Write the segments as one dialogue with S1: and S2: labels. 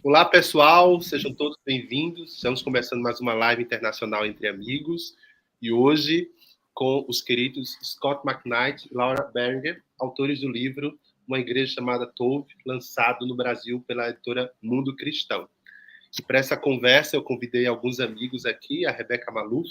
S1: Olá, pessoal, sejam todos bem-vindos. Estamos começando mais uma live internacional entre amigos e hoje com os queridos Scot McKnight e Barringer, autores do livro Uma Igreja Chamada Tov, lançado no Brasil pela editora Mundo Cristão. E para essa conversa eu convidei alguns amigos aqui, a Rebeca Maluf,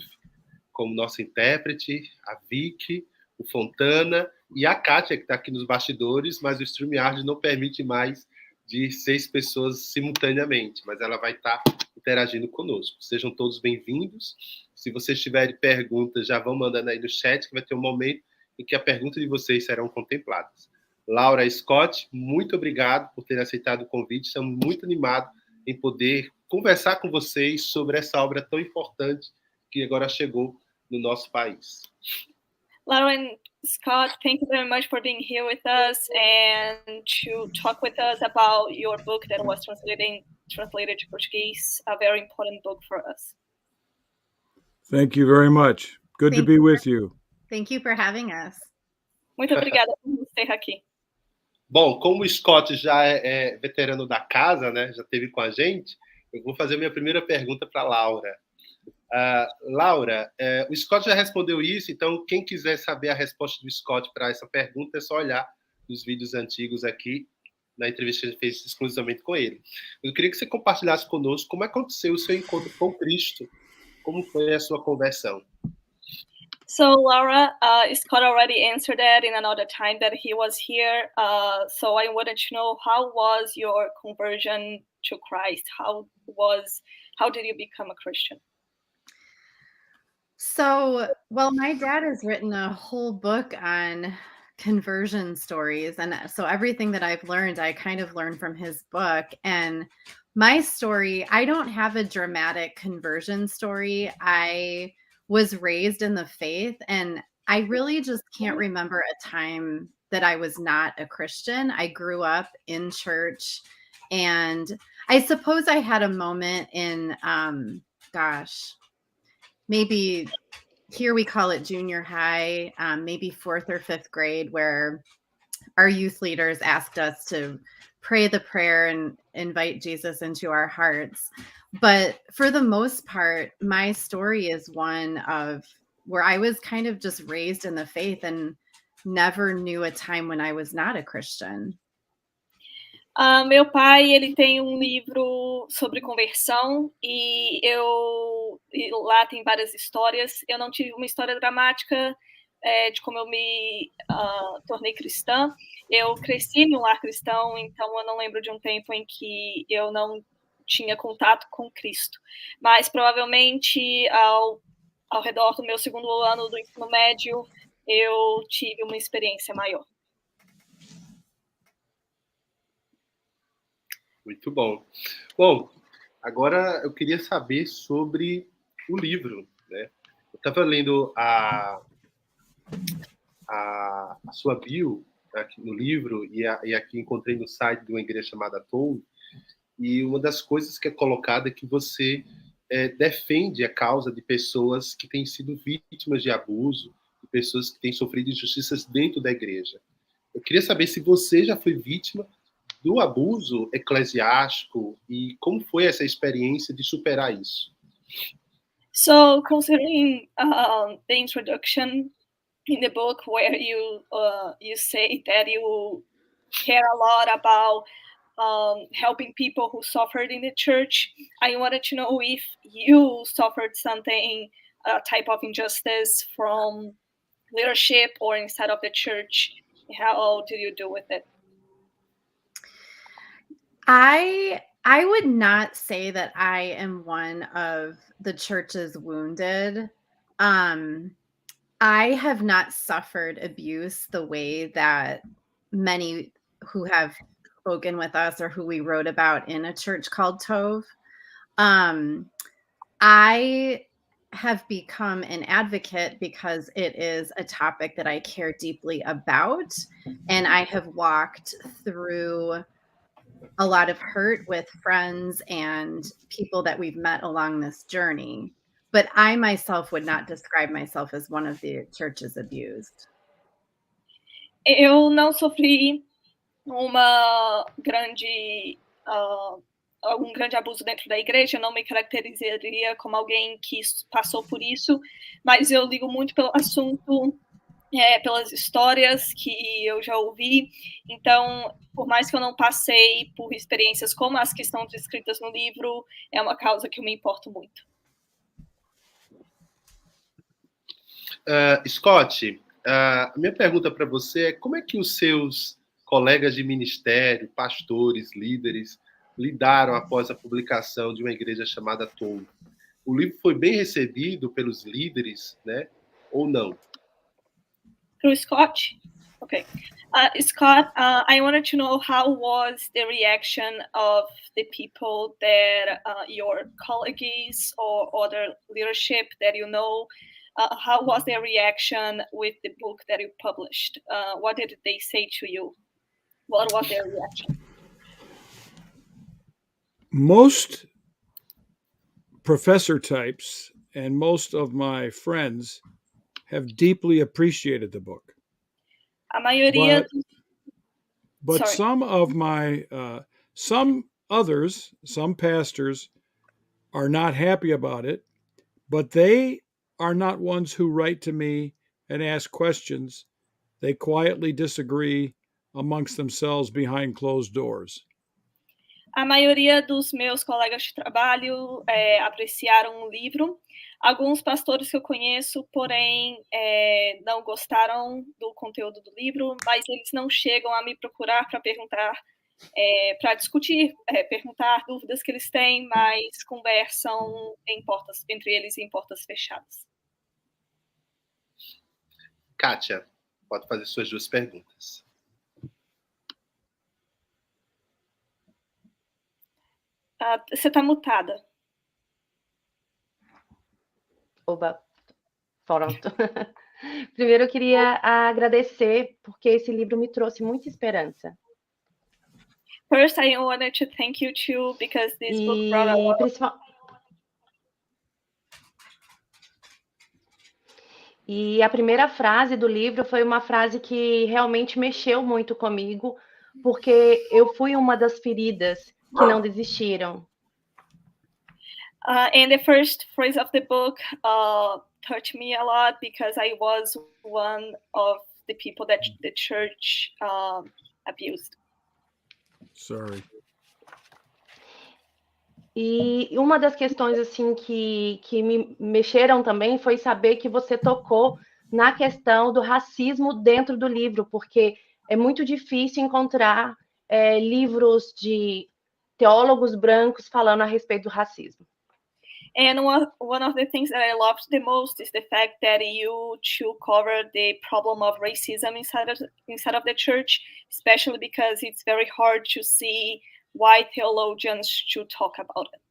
S1: como nossa intérprete, a Vicky, o Fontana e a Kátia, que está aqui nos bastidores, mas o StreamYard não permite mais de 6 pessoas simultaneamente, mas ela vai estar interagindo conosco. Sejam todos bem-vindos. Se vocês tiverem perguntas, já vão mandando aí no chat, que vai ter um momento em que a pergunta de vocês serão contempladas. Laura e Scott, muito obrigado por terem aceitado o convite. Estamos muito animados em poder conversar com vocês sobre essa obra tão importante que agora chegou no nosso país.
S2: Laura and Scott, thank you very much for being here with us and to talk with us about your book that was translated to Portuguese, a very important book for us.
S3: Thank you very much. Good to be with you.
S4: Thank you for having us.
S2: Muito obrigada por estar aqui.
S1: Bom, como o Scott já é veterano da casa, né, já esteve com a gente, eu vou fazer a minha primeira pergunta para a Laura. Laura, o Scott já respondeu isso, então quem quiser saber a resposta do Scott para essa pergunta é só olhar os vídeos antigos aqui, na entrevista que a gente fez exclusivamente com ele. Eu queria que você compartilhasse conosco como aconteceu o seu encontro com Cristo, como foi a sua conversão.
S2: So Laura, Scott already answered that in another time that he was here. So I wanted to know, how was your conversion to Christ? How did you become a Christian?
S4: So, well, my dad has written a whole book on conversion stories. And so everything that I've learned, I kind of learned from his book. And my story, I don't have a dramatic conversion story. I was raised in the faith, and I really just can't remember a time that I was not a Christian. I grew up in church, and I suppose I had a moment in, maybe here we call it junior high, maybe 4th or 5th grade, where our youth leaders asked us to pray the prayer and invite Jesus into our hearts. But for the most part, my story is one of where I was kind of just raised in the faith and never knew a time when I was not a Christian.
S2: Meu pai, ele tem um livro sobre conversão e lá tem várias histórias. Eu não tive uma história dramática de como eu me tornei cristã. Eu cresci num lar cristão, então eu não lembro de um tempo em que eu não tinha contato com Cristo. Mas provavelmente ao redor do meu 2º ano do ensino médio, eu tive uma experiência maior.
S1: Muito bom. Bom, agora eu queria saber sobre o livro, né? Eu estava lendo a sua bio aqui no livro e aqui encontrei no site de Uma Igreja Chamada Tov, e uma das coisas que é colocada é que você defende a causa de pessoas que têm sido vítimas de abuso, de pessoas que têm sofrido injustiças dentro da igreja. Eu queria saber se você já foi vítima do abuso eclesiástico e como foi essa experiência de superar isso.
S2: So, considering the introduction in the book where you say that you care a lot about helping people who suffered in the church, I wanted to know if you suffered something, a type of injustice from leadership or inside of the church. How did you deal with it?
S4: I would not say that I am one of the church's wounded. I have not suffered abuse the way that many who have spoken with us or who we wrote about in a church called Tov. I have become an advocate because it is a topic that I care deeply about, and I have walked through a lot of hurt with friends and people that we've met along this journey. But I myself would not describe myself as one of the churches abused.
S2: Eu não sofri uma grande algum grande abuso dentro da igreja, eu não me caracterizaria como alguém que passou por isso, mas eu ligo muito pelo assunto, pelas histórias que eu já ouvi. Então, por mais que eu não passei por experiências como as que estão descritas no livro, é uma causa que eu me importo muito.
S1: Scott, a minha pergunta para você é como é que os seus colegas de ministério, pastores, líderes, lidaram após a publicação de Uma Igreja Chamada Tov? O livro foi bem recebido pelos líderes, né? Ou não?
S2: Through Scott? Okay. Scott, I wanted to know how was the reaction of the people that your colleagues or other leadership that you know, how was their reaction with the book that you published? What did they say to you? What was their reaction?
S3: Most professor types and most of my friends have deeply appreciated the book.
S2: A maioria.
S3: But some of my, some others, some pastors are not happy about it, but they are not ones who write to me and ask questions. They quietly disagree amongst themselves behind closed doors.
S2: A maioria dos meus colegas de trabalho apreciaram o livro. Alguns pastores que eu conheço, porém, não gostaram do conteúdo do livro, mas eles não chegam a me procurar para perguntar, para discutir, perguntar dúvidas que eles têm, mas conversam entre eles em portas fechadas.
S1: Kátia, pode fazer suas duas perguntas.
S2: Você está mutada.
S5: Oba, pronto. Primeiro eu queria agradecer, porque esse livro me trouxe muita esperança.
S2: First, I wanted to thank you too, because this book brought a lot of...
S5: E a primeira frase do livro foi uma frase que realmente mexeu muito comigo, porque eu fui uma das feridas que não desistiram.
S2: And the first phrase of the book touched me a lot because I was one of the people that the church abused.
S3: Sorry.
S5: E uma das questões assim que me mexeram também foi saber que você tocou na questão do racismo dentro do livro, porque é muito difícil encontrar livros de teólogos brancos falando a respeito do racismo.
S2: And one of the things that I loved the most is the fact that you two cover the problem of racism inside of the church, especially because it's very hard to see white theologians to talk about it.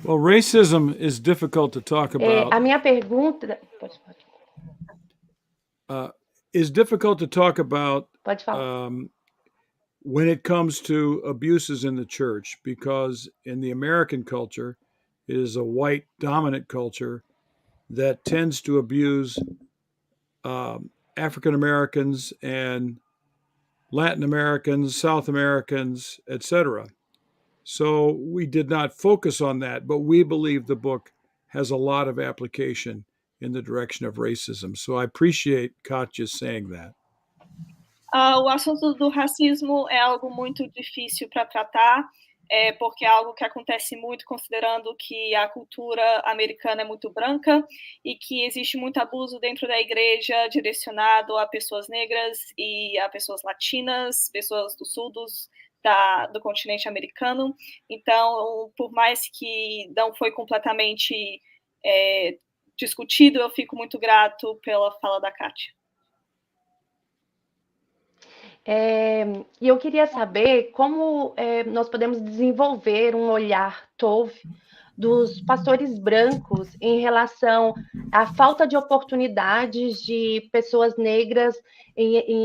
S3: Well, racism is difficult to talk about.
S5: A minha pergunta...
S3: is difficult to talk about
S5: Pode falar.
S3: When it comes to abuses in the church, because in the American culture, it is a white dominant culture that tends to abuse African Americans and Latin Americans, South Americans, etc. So we did not focus on that, but we believe the book has a lot of application in the direction of racism. So I appreciate Katya saying that.
S2: O assunto do racismo é algo muito difícil para tratar, porque é algo que acontece muito considerando que a cultura americana é muito branca e que existe muito abuso dentro da igreja direcionado a pessoas negras e a pessoas latinas, pessoas do sul do continente americano. Então, por mais que não foi completamente discutido, eu fico muito grato pela fala da Kátia.
S5: E eu queria saber como nós podemos desenvolver um olhar Tov dos pastores brancos em relação à falta de oportunidades de pessoas negras em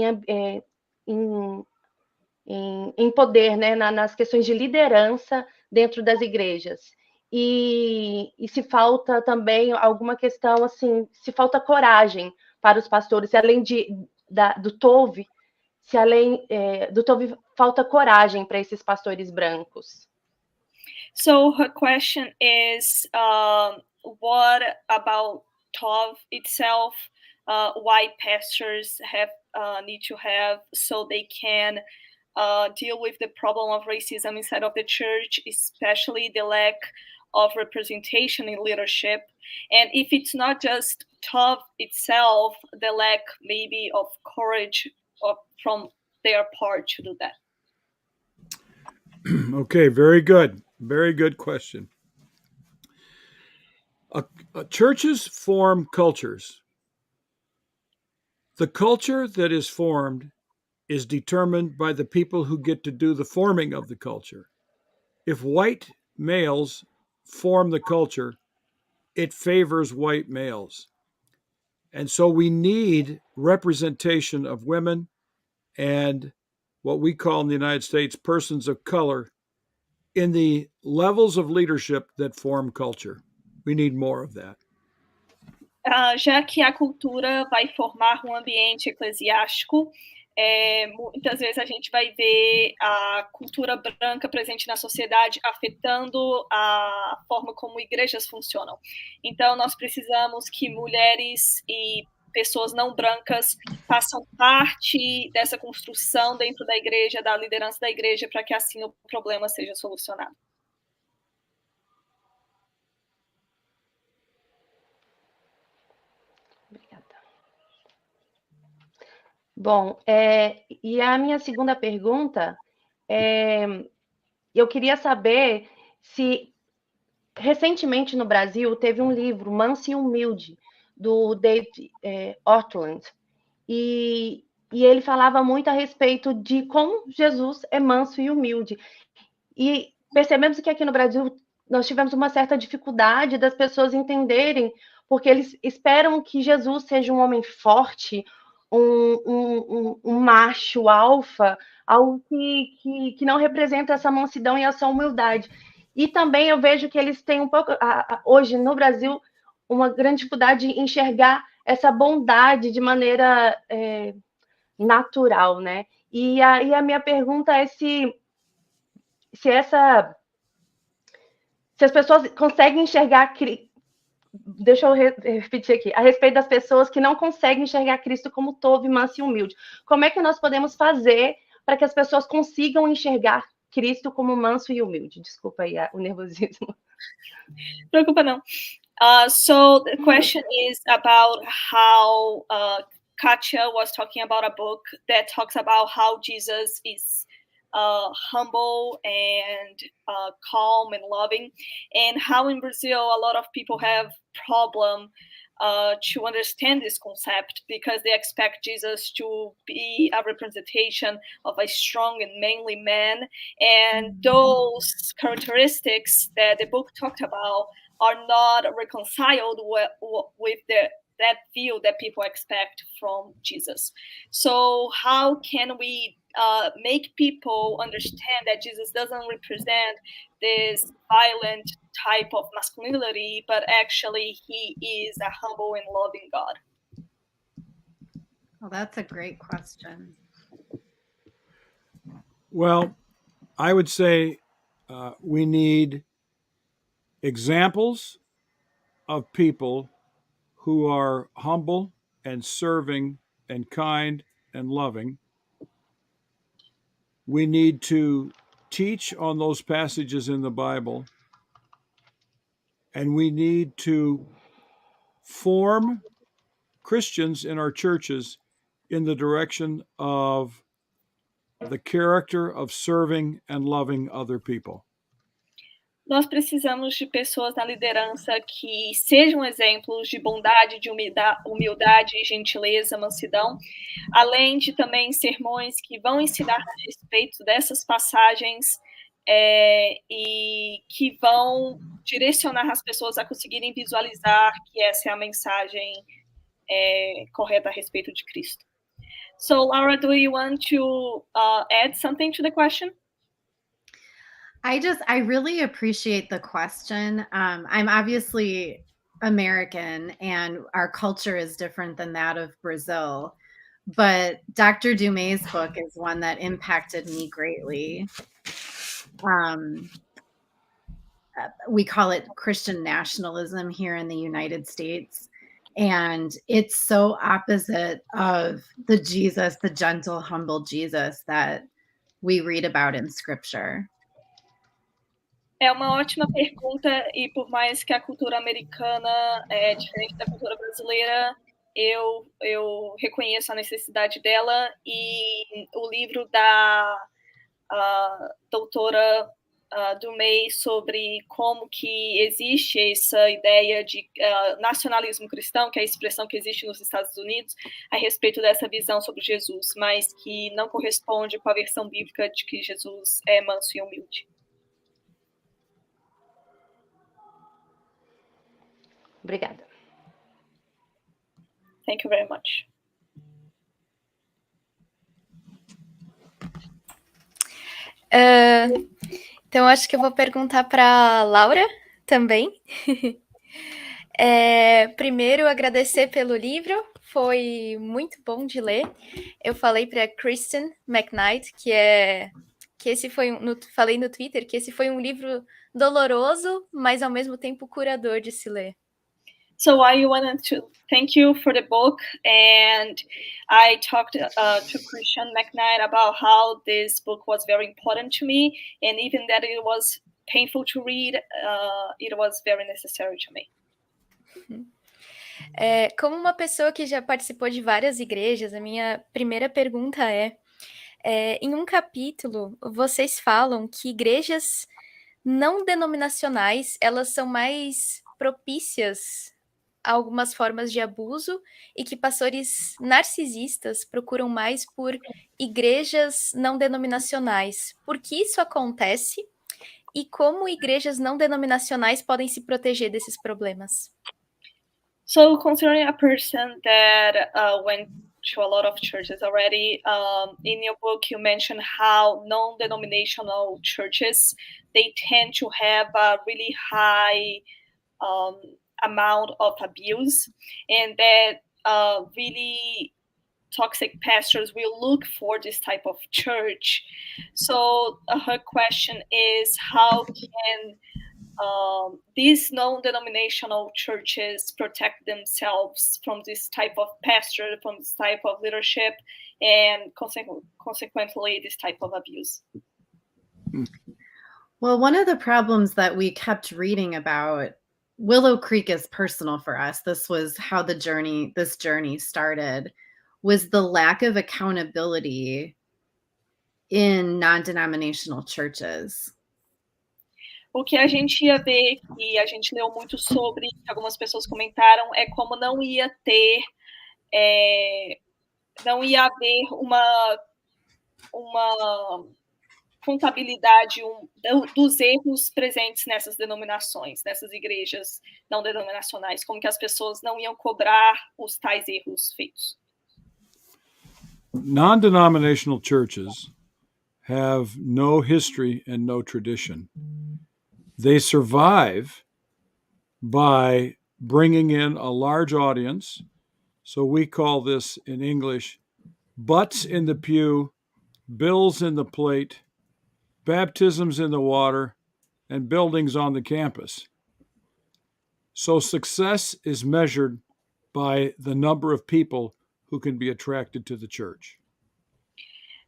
S5: poder, né, nas questões de liderança dentro das igrejas. E se falta também alguma questão, assim, se falta coragem para os pastores, se além do Tov, se além do Tov falta coragem para esses pastores brancos.
S2: So her question is, what about Tov itself? Why pastors need to have so they can deal with the problem of racism inside of the church, especially the lack of representation in leadership. And if it's not just Tov itself, the lack maybe of courage from their part to do that.
S3: Okay, very good. Very good question. Churches form cultures. The culture that is formed is determined by the people who get to do the forming of the culture. If white males form the culture, it favors white males. And so we need representation of women and what we call in the United States persons of color in the levels of leadership that form culture. We need more of that.
S2: Já que a cultura vai formar um ambiente eclesiástico, muitas vezes a gente vai ver a cultura branca presente na sociedade afetando a forma como igrejas funcionam. Então, nós precisamos que mulheres e pessoas não brancas façam parte dessa construção dentro da igreja, da liderança da igreja, para que assim o problema seja solucionado.
S5: Bom, e a minha segunda pergunta, eu queria saber se recentemente no Brasil teve um livro, Manso e Humilde, do David Ortland, e ele falava muito a respeito de como Jesus é manso e humilde. E percebemos que aqui no Brasil nós tivemos uma certa dificuldade das pessoas entenderem, porque eles esperam que Jesus seja um homem forte, um macho alfa, algo que não representa essa mansidão e essa humildade. E também eu vejo que eles têm um pouco, hoje no Brasil, uma grande dificuldade em enxergar essa bondade de maneira natural, né? E a minha pergunta é se as pessoas conseguem enxergar. Deixa eu repetir aqui, a respeito das pessoas que não conseguem enxergar Cristo como Tov, manso e humilde. Como é que nós podemos fazer para que as pessoas consigam enxergar Cristo como manso e humilde? Desculpa aí o nervosismo.
S2: Preocupa não. So the question is about how Katya was talking about a book that talks about how Jesus is humble and calm and loving, and how in Brazil a lot of people have problem to understand this concept because they expect Jesus to be a representation of a strong and manly man, and those characteristics that the book talked about are not reconciled with that view that people expect from Jesus. So how can we make people understand that Jesus doesn't represent this violent type of masculinity, but actually he is a humble and loving God?
S4: Well, that's a great question.
S3: Well, I would say we need examples of people who are humble and serving and kind and loving. We need to teach on those passages in the Bible, and we need to form Christians in our churches in the direction of the character of serving and loving other people.
S2: Nós precisamos de pessoas na liderança que sejam exemplos de bondade, de humildade, gentileza, mansidão, além de também sermões que vão ensinar a respeito dessas passagens e que vão direcionar as pessoas a conseguirem visualizar que essa é a mensagem correta a respeito de Cristo. So, Laura, do you want to add something to the question?
S4: I really appreciate the question. I'm obviously American and our culture is different than that of Brazil. but Dr. Dumay's book is one that impacted me greatly. We call it Christian nationalism here in the United States. And it's so opposite of the Jesus, the gentle, humble Jesus that we read about in Scripture.
S2: É uma ótima pergunta, e por mais que a cultura americana é diferente da cultura brasileira, eu reconheço a necessidade dela, e o livro da doutora Dumay sobre como que existe essa ideia de nacionalismo cristão, que é a expressão que existe nos Estados Unidos, a respeito dessa visão sobre Jesus, mas que não corresponde com a versão bíblica de que Jesus é manso e humilde.
S5: Obrigada.
S2: Thank you very much.
S6: Então, acho que eu vou perguntar para Laura também. Primeiro, agradecer pelo livro, foi muito bom de ler. Eu falei para Scot McKnight que esse foi falei no Twitter que esse foi um livro doloroso, mas ao mesmo tempo curador de se ler.
S2: So I wanted to thank you for the book, and I talked to Scot McKnight about how this book was very important to me, and even that it was painful to read, it was very necessary to me.
S6: Como uma pessoa que já participou de várias igrejas, a minha primeira pergunta em um capítulo, vocês falam que igrejas não denominacionais, elas são mais propícias a algumas formas de abuso e que pastores narcisistas procuram mais por igrejas não denominacionais. Por que isso acontece e como igrejas não denominacionais podem se proteger desses problemas?
S2: So considering a person that went to a lot of churches already, in your book you mentioned how non-denominational churches, they tend to have a really high amount of abuse, and that really toxic pastors will look for this type of church. So her question is, how can these non-denominational churches protect themselves from this type of pastor, from this type of leadership, and consequently this type of abuse?
S4: Well, one of the problems that we kept reading about, Willow Creek is personal for us. This was how this journey started, was the lack of accountability in non-denominational churches.
S2: O que a gente ia ver, e a gente leu muito sobre, que algumas pessoas comentaram, é como não ia haver uma contabilidade dos erros presentes nessas denominações, nessas igrejas não denominacionais, como que as pessoas não iam cobrar os tais erros feitos.
S3: Non-denominational churches have no history and no tradition. They survive by bringing in a large audience. So we call this in English, butts in the pew, bills in the plate, baptisms in the water, and buildings on the campus. So success is measured by the number of people who can be attracted to the church.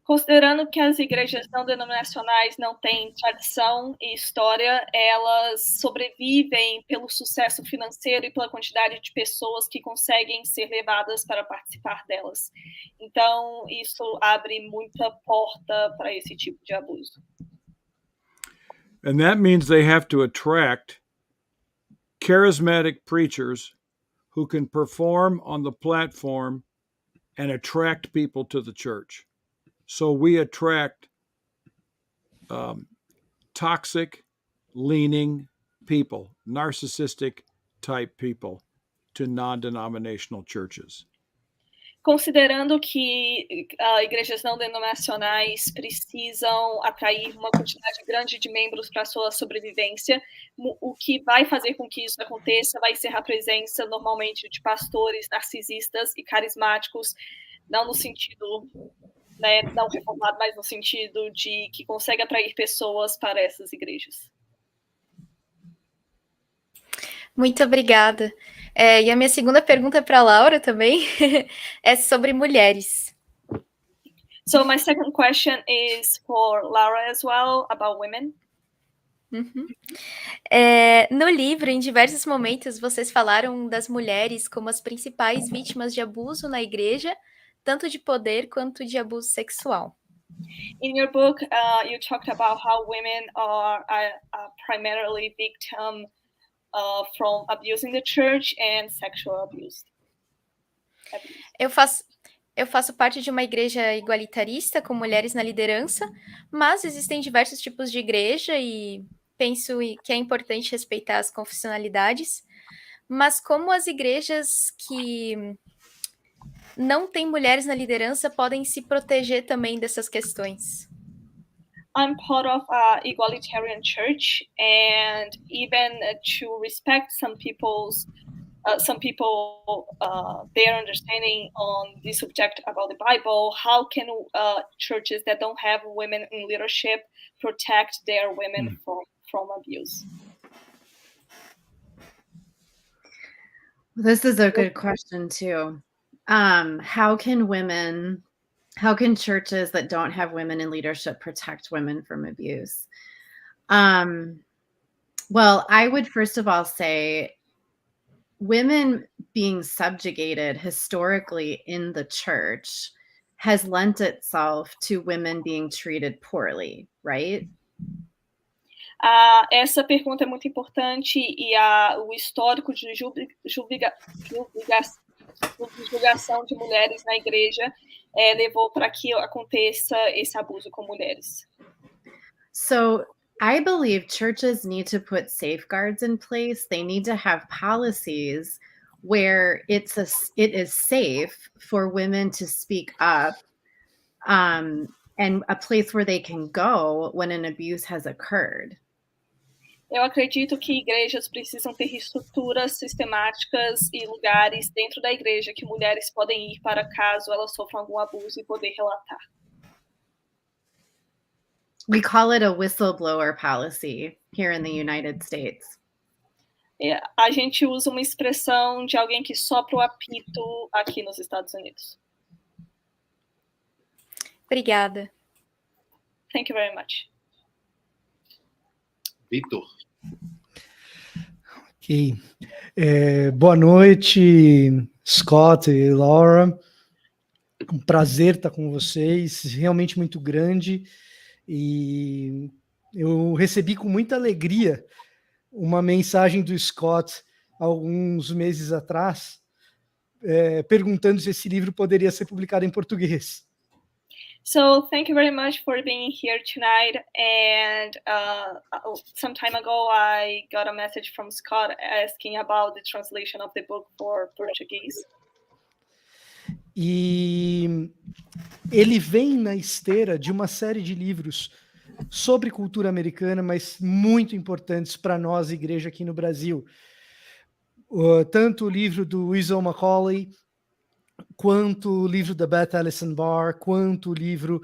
S2: Considerando que as igrejas não denominacionais não têm tradição e história, elas sobrevivem pelo sucesso financeiro e pela quantidade de pessoas que conseguem ser levadas para participar delas. Então, isso abre muita porta para esse tipo de abuso.
S3: And that means they have to attract charismatic preachers who can perform on the platform and attract people to the church. So we attract toxic, leaning people, narcissistic type people to non-denominational churches.
S2: Considerando que igrejas não denominacionais precisam atrair uma quantidade grande de membros para a sua sobrevivência, o que vai fazer com que isso aconteça vai ser a presença normalmente de pastores narcisistas e carismáticos não no sentido, né, não reformado, mas no sentido de que consegue atrair pessoas para essas igrejas.
S6: Muito obrigada. E a minha segunda pergunta para a Laura também é sobre mulheres.
S2: So my second question is for Laura as well, about women.
S6: Uhum. No livro, em diversos momentos, vocês falaram das mulheres como as principais vítimas de abuso na igreja, tanto de poder quanto de abuso sexual.
S2: In your book, you talked about how women are primarily victim from abuse in the church and sexual abuse.
S6: Eu faço parte de uma igreja igualitarista com mulheres na liderança, mas existem diversos tipos de igreja e penso que é importante respeitar as confessionalidades. Mas como as igrejas que não têm mulheres na liderança podem se proteger também dessas questões?
S2: I'm part of an egalitarian church, and even to respect some people, their understanding on the subject about the Bible, how can churches that don't have women in leadership protect their women from abuse?
S4: This is a good question too. How can churches that don't have women in leadership protect women from abuse? Well, I would first of all say women being subjugated historically in the church has lent itself to women being treated poorly, right?
S2: Essa pergunta é muito importante e o histórico de subjugação de mulheres na igreja levou para que aconteça esse abuso com mulheres.
S4: So I believe churches need to put safeguards in place. They need to have policies where it is safe for women to speak up, and a place where they can go when an abuse has occurred.
S2: Eu acredito que igrejas precisam ter estruturas sistemáticas e lugares dentro da igreja que mulheres podem ir para caso elas sofram algum abuso e poder relatar.
S4: We call it a whistleblower policy here in the United States.
S2: A gente usa uma expressão de alguém que sopra o apito aqui nos Estados Unidos.
S6: Obrigada.
S2: Thank you very much.
S1: Vitor.
S7: Ok. Boa noite, Scott e Laura. Um prazer estar com vocês, realmente muito grande. E eu recebi com muita alegria uma mensagem do Scott alguns meses atrás, perguntando se esse livro poderia ser publicado em português.
S2: So thank you very much for being here tonight. And some time ago, I got a message from Scott asking about the translation of the book for Portuguese.
S7: E ele vem na esteira de uma série de livros sobre cultura americana, mas muito importantes para nós, igreja aqui no Brasil. Tanto o livro do Wheaton College, quanto o livro da Beth Allison Barr, quanto o livro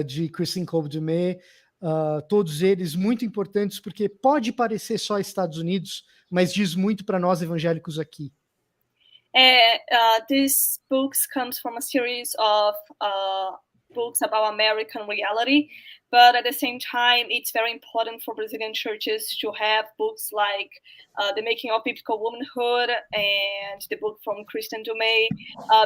S7: de Christine Colby-Dumais, todos eles muito importantes, porque pode parecer só Estados Unidos, mas diz muito para nós evangélicos aqui.
S2: These books comes from a series of books about American reality, but at the same time, it's very important for Brazilian churches to have books like The Making of Biblical Womanhood and the book from Christine Dumais,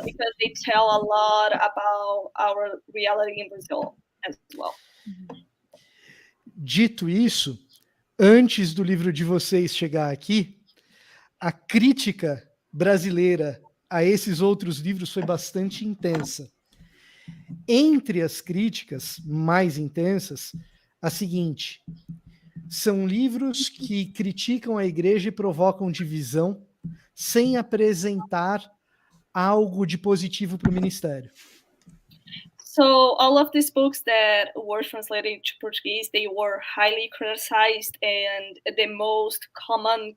S2: because they tell a lot about our reality in Brazil as well.
S7: Dito isso, antes do livro de vocês chegar aqui, a crítica brasileira a esses outros livros foi bastante intensa. Entre as críticas mais intensas, a seguinte: são livros que criticam a igreja e provocam divisão sem apresentar algo de positivo para o ministério.
S2: So all of these books that were translated to Portuguese, they were highly criticized, and the most common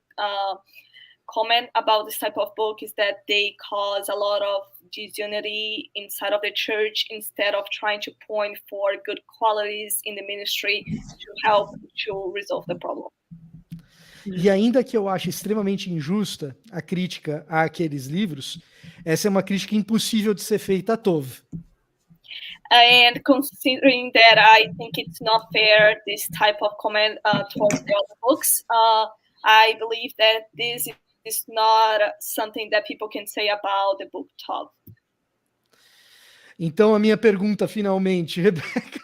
S2: comment about this type of book is that they cause a lot of disunity inside of the church instead of trying to point for good qualities in the ministry to help to resolve the problem.
S7: E ainda que eu ache extremamente injusta a crítica àqueles livros, essa é uma crítica impossível de ser feita a Tov.
S2: And considering that I think it's not fair, this type of comment towards the other books, I believe that this is not something that people can say about the book Tov.
S7: Então, a minha pergunta finalmente, Rebeca.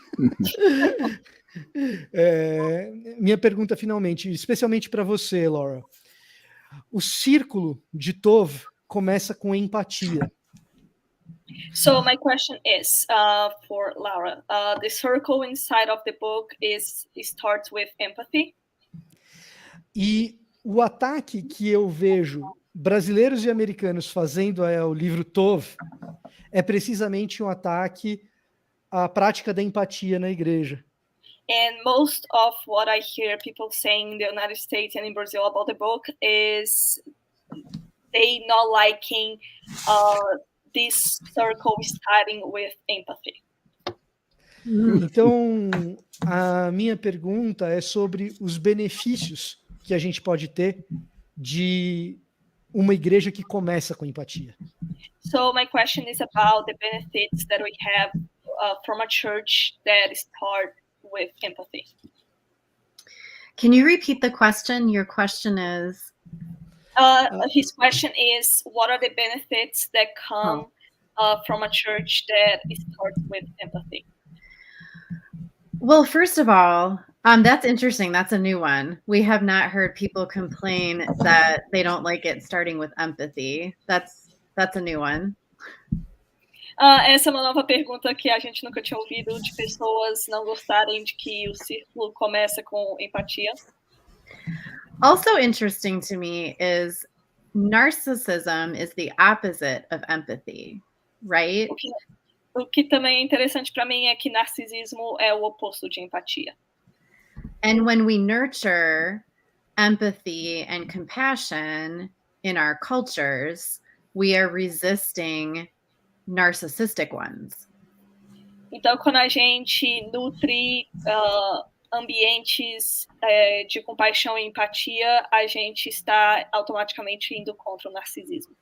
S7: Minha pergunta finalmente, especialmente para você, Laura. O círculo de Tov começa com empatia.
S2: So my question is for Laura. The circle inside of the book starts with empathy.
S7: E o ataque que eu vejo brasileiros e americanos fazendo ao livro Tov é precisamente um ataque à prática da empatia na igreja.
S2: And most of what I hear people saying in the United States and in Brazil about the book is they not liking this circle starting with empathy.
S7: Então, a minha pergunta é sobre os benefícios que a gente pode ter de uma igreja que começa com empatia.
S2: So my question is about the benefits that we have from a church that start with empathy.
S4: Can you repeat the question? Your question is?
S2: His question is, what are the benefits that come from a church that starts with empathy?
S4: Well, first of all, that's interesting. That's a new one. We have not heard people complain that they don't like it starting with empathy. That's a new one.
S2: Essa é uma nova pergunta que a gente nunca tinha ouvido, de pessoas não gostarem de que o círculo começa com empatia.
S4: Also interesting to me is narcissism is the opposite of empathy, right?
S2: O que também é interessante para mim é que narcisismo é o oposto de empatia.
S4: And when we nurture empathy and compassion in our cultures, we are resisting narcissistic ones.
S2: Então, quando a gente nutre ambientes de compaixão e empatia, a gente está automaticamente indo contra o narcisismo.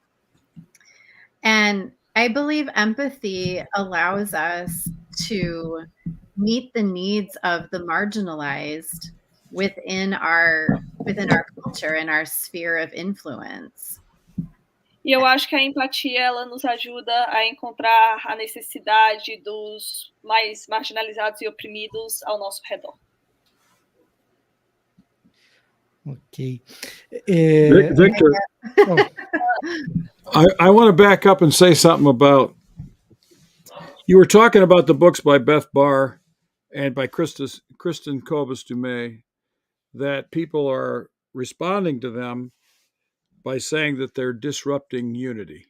S4: And I believe empathy allows us to meet the needs of the marginalized within our culture and our sphere of influence.
S2: E eu acho que a empatia ela nos ajuda a encontrar a necessidade dos mais marginalizados e oprimidos ao nosso redor.
S7: Ok.
S3: Victor, I want to back up and say something about, you were talking about the books by Beth Barr and by Kristen Kobus-Dumais, that people are responding to them by saying that they're disrupting unity.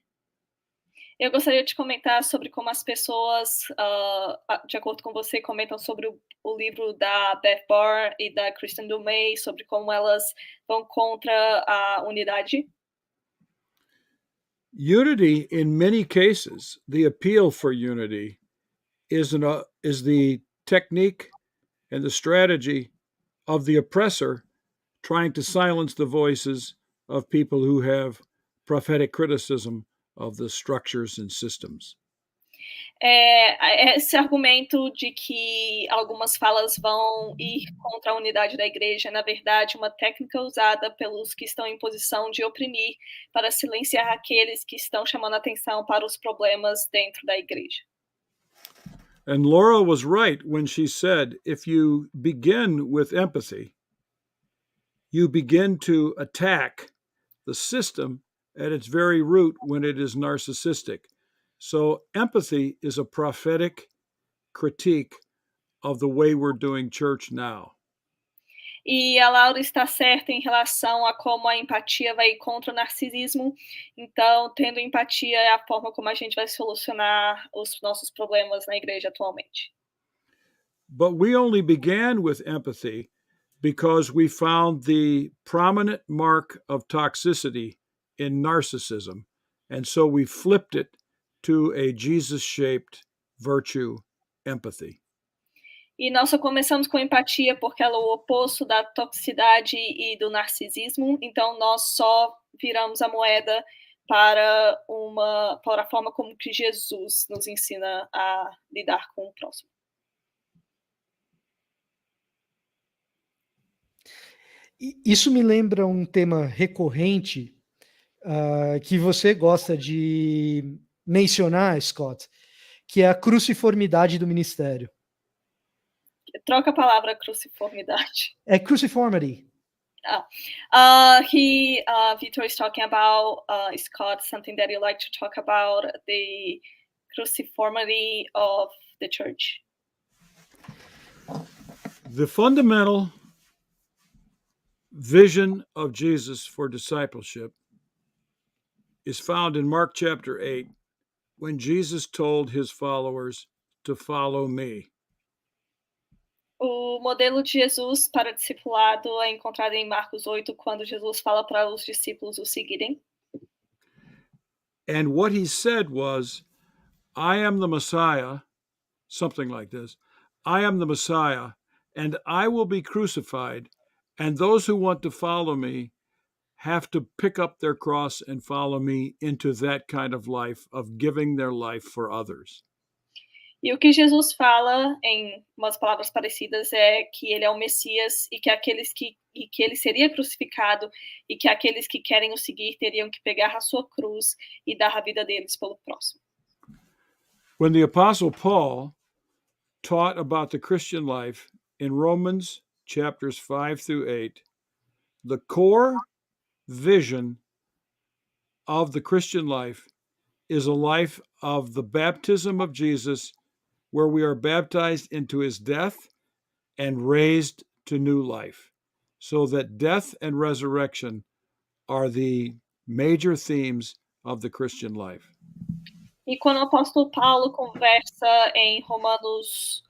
S2: Eu gostaria de comentar sobre como as pessoas, de acordo com você, comentam sobre o livro da Beth Barr e da Kristen Dumais, sobre como elas vão contra a unidade.
S3: Unity, in many cases, the appeal for unity is the technique and the strategy of the oppressor trying to silence the voices of people who have prophetic criticism of the structures and systems.
S2: Esse argumento de que algumas falas vão ir contra a unidade da igreja é, na verdade, uma técnica usada pelos que estão em posição de oprimir para silenciar aqueles que estão chamando atenção para os problemas dentro da igreja.
S3: And Laura was right when she said, if you begin with empathy, you begin to attack the system at its very root when it is narcissistic. So empathy is a prophetic critique of the way we're doing church now.
S2: E a Laura está certa em relação a como a empatia vai contra o narcisismo. Então, tendo empatia é a forma como a gente vai solucionar os nossos problemas na igreja atualmente.
S3: But we only began with empathy because we found the prominent mark of toxicity in narcissism, and so we flipped it to a Jesus-shaped virtue, empathy.
S2: E nós só começamos com empatia porque ela é o oposto da toxicidade e do narcisismo, então nós só viramos a moeda para a forma como que Jesus nos ensina a lidar com o próximo.
S7: Isso me lembra um tema recorrente que você gosta de mencionar, Scott, que é a cruciformidade do ministério.
S2: Troca a palavra cruciformidade.
S7: É cruciformity.
S2: Vitor is talking about, Scott, something that you like to talk about, the cruciformity of the church.
S3: The fundamental vision of Jesus for discipleship is found in Mark chapter 8, when Jesus told his followers to follow me.
S2: O modelo de Jesus para discipulado é encontrado em Marcos 8, quando Jesus fala para os discípulos o seguirem.
S3: And what he said was, I am the Messiah, something like this. I am the Messiah, and I will be crucified, and those who want to follow me have to pick up their cross and follow me into that kind of life of giving their life for others.
S2: E o que Jesus fala, em umas palavras parecidas, é que ele é o Messias e que ele seria crucificado e que aqueles que querem o seguir teriam que pegar a sua cruz e dar a vida deles pelo próximo.
S3: When the Apostle Paul taught about the Christian life in Romans chapters 5 through 8, the core vision of the Christian life is a life of the baptism of Jesus, where we are baptized into his death and raised to new life, so that death and resurrection are the major themes of the Christian life.
S2: E quando o apóstolo Paulo conversa em Romanos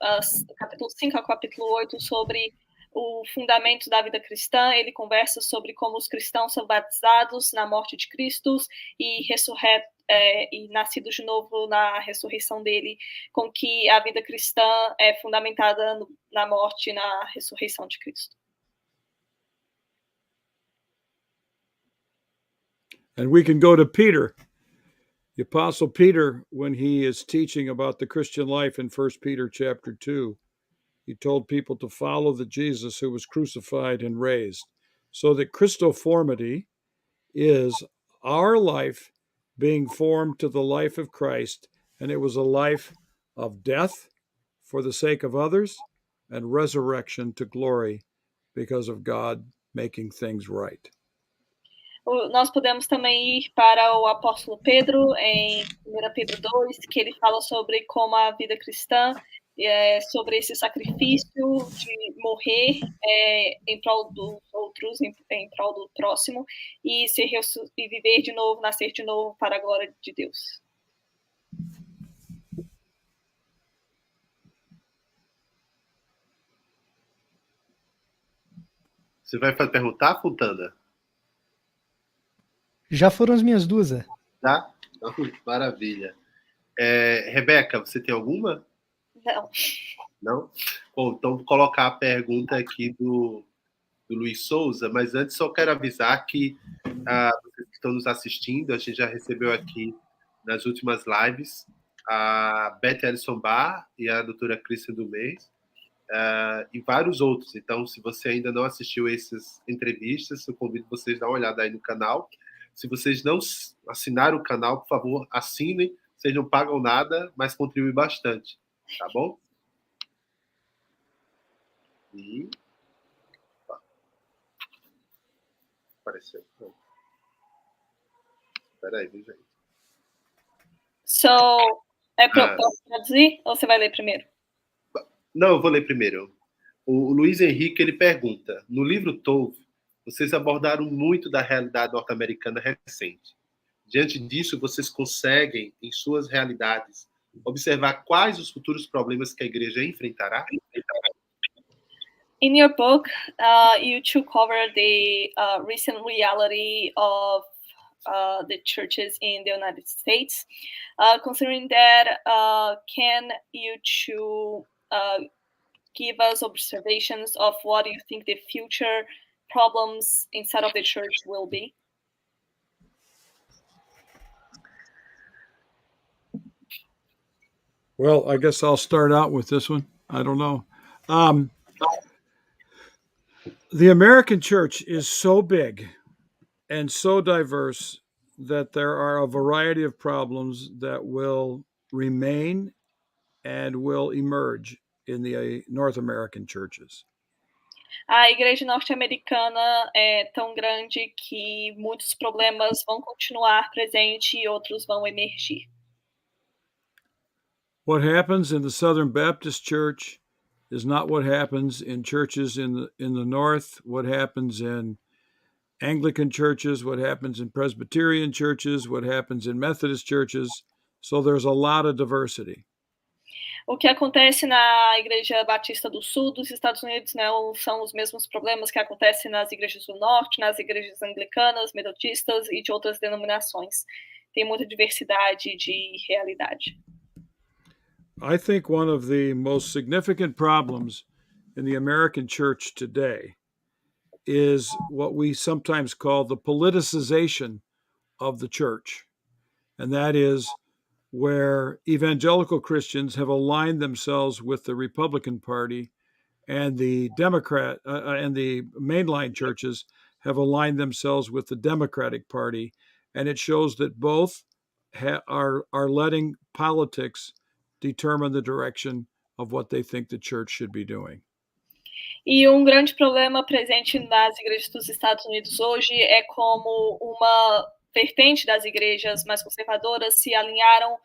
S2: capítulo 5 ao capítulo 8 sobre o fundamento da vida cristã, ele conversa sobre como os cristãos são batizados na morte de Cristo e e nascidos de novo na ressurreição dele, com que a vida cristã é fundamentada na morte e na ressurreição de Cristo.
S3: And we can go to Peter. The Apostle Peter, when he is teaching about the Christian life in 1 Peter chapter 2, he told people to follow the Jesus who was crucified and raised. So that Christoformity is our life being formed to the life of Christ, and it was a life of death for the sake of others and resurrection to glory because of God making things right.
S2: Nós podemos também ir para o apóstolo Pedro, em 1 Pedro 2, que ele fala sobre como a vida cristã, sobre esse sacrifício de morrer em prol dos outros, em prol do próximo, e viver de novo, nascer de novo para a glória de Deus.
S1: Você vai perguntar, Fontana?
S7: Já foram as minhas duas,
S1: Tá? Maravilha. Rebeca, você tem alguma?
S2: Não.
S1: Não? Bom, então vou colocar a pergunta aqui do Luiz Souza, mas antes só quero avisar que vocês que estão nos assistindo, a gente já recebeu aqui nas últimas lives a Beth Ellison Barr e a doutora Cristina do Mês, e vários outros. Então, se você ainda não assistiu essas entrevistas, eu convido vocês a dar uma olhada aí no canal. Se vocês não assinaram o canal, por favor, assinem. Vocês não pagam nada, mas contribuem bastante. Tá bom? E... Apareceu. Espera aí, gente.
S2: Posso traduzir ou você vai ler primeiro?
S1: Não, eu vou ler primeiro. O Luiz Henrique, ele pergunta, no livro Tov, vocês abordaram muito da realidade norte-americana recente. Diante disso, vocês conseguem, em suas realidades, observar quais os futuros problemas que a igreja enfrentará?
S2: In your book, you two cover the recent reality of the churches in the United States. Considering that, can you two give us observations of what you think the future problems inside of the church will be?
S3: Well, I guess I'll start out with this one. I don't know. The American church is so big and so diverse that there are a variety of problems that will remain and will emerge in the North American churches.
S2: A igreja norte-americana é tão grande que muitos problemas vão continuar presentes e outros vão emergir.
S3: What happens in the Southern Baptist Church is not what happens in churches in the North, what happens in Anglican churches, what happens in Presbyterian churches, what happens in Methodist churches. So there's a lot of diversity.
S2: O que acontece na Igreja Batista do Sul dos Estados Unidos não são os mesmos problemas que acontecem nas igrejas do Norte, nas igrejas anglicanas, metodistas e de outras denominações. Tem muita diversidade de realidade.
S3: I think one of the most significant problems in the American church today is what we sometimes call the politicization of the church. And that is where evangelical Christians have aligned themselves with the Republican Party, and the Democrat and the mainline churches have aligned themselves with the Democratic Party. And it shows that both are letting politics determine the direction of what they think the church should be doing.
S2: E grande problema presente nas igrejas dos Estados Unidos hoje é como uma vertente das igrejas mais conservadoras se alinharam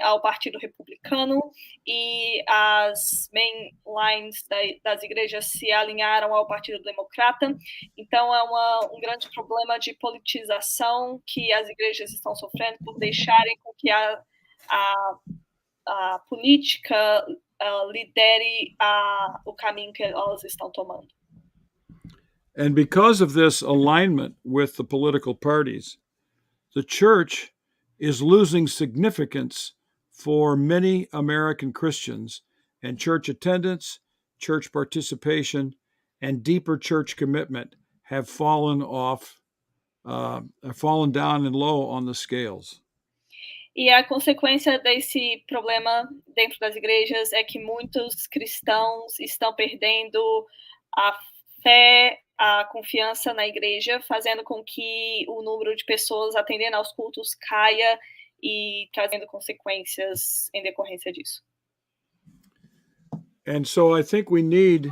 S2: ao Partido Republicano e as main lines das igrejas se alinharam ao Partido Democrata. Então é grande problema de politização que as igrejas estão sofrendo por deixarem com que a política lidere o caminho que elas estão tomando.
S3: And because of this alignment with the political parties, the church is losing significance for many American Christians, and church attendance, church participation, and deeper church commitment have fallen down and low on the scales.
S2: E a consequência desse problema dentro das igrejas é que muitos cristãos estão perdendo a fé, a confiança na igreja, fazendo com que o número de pessoas atendendo aos cultos caia e trazendo consequências em decorrência disso.
S3: And so I think we need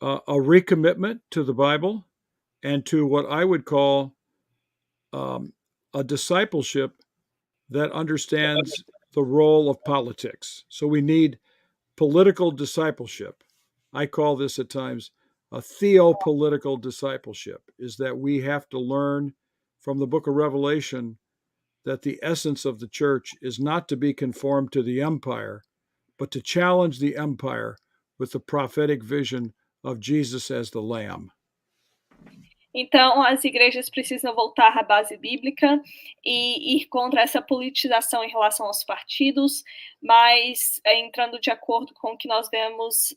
S3: a recommitment to the Bible and to what I would call a discipleship that understands the role of politics. So we need political discipleship. I call this at times a theopolitical discipleship, is that we have to learn from the book of Revelation that the essence of the church is not to be conformed to the empire, but to challenge the empire with the prophetic vision of Jesus as the Lamb.
S2: Então, as igrejas precisam voltar à base bíblica e ir contra essa politização em relação aos partidos, mas entrando de acordo com o que nós vemos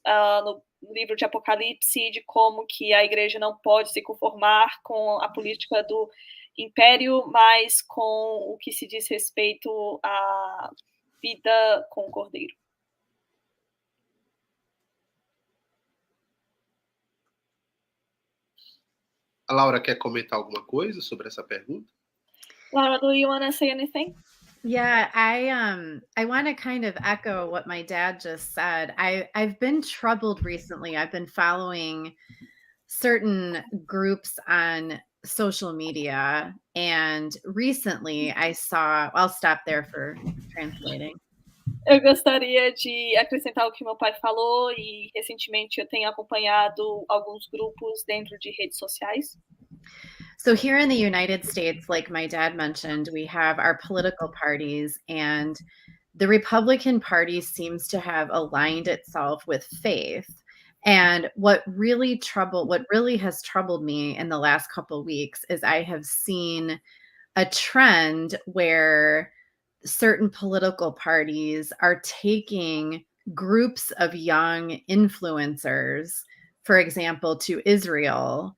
S2: no livro de Apocalipse, de como que a igreja não pode se conformar com a política do império, mas com o que se diz respeito à vida com o Cordeiro.
S1: A Laura quer comentar alguma coisa sobre essa pergunta?
S2: Laura, do you want to say anything?
S4: Yeah, I want to kind of echo what my dad just said. I've been troubled recently. I've been following certain groups on social media, and recently I saw, I'll stop there for translating.
S2: Eu gostaria de acrescentar o que meu pai falou, e recentemente eu tenho acompanhado alguns grupos dentro de redes sociais.
S4: So here in the United States, like my dad mentioned, we have our political parties, and the Republican Party seems to have aligned itself with faith. And what really has troubled me in the last couple of weeks is I have seen a trend where certain political parties are taking groups of young influencers, for example, to Israel,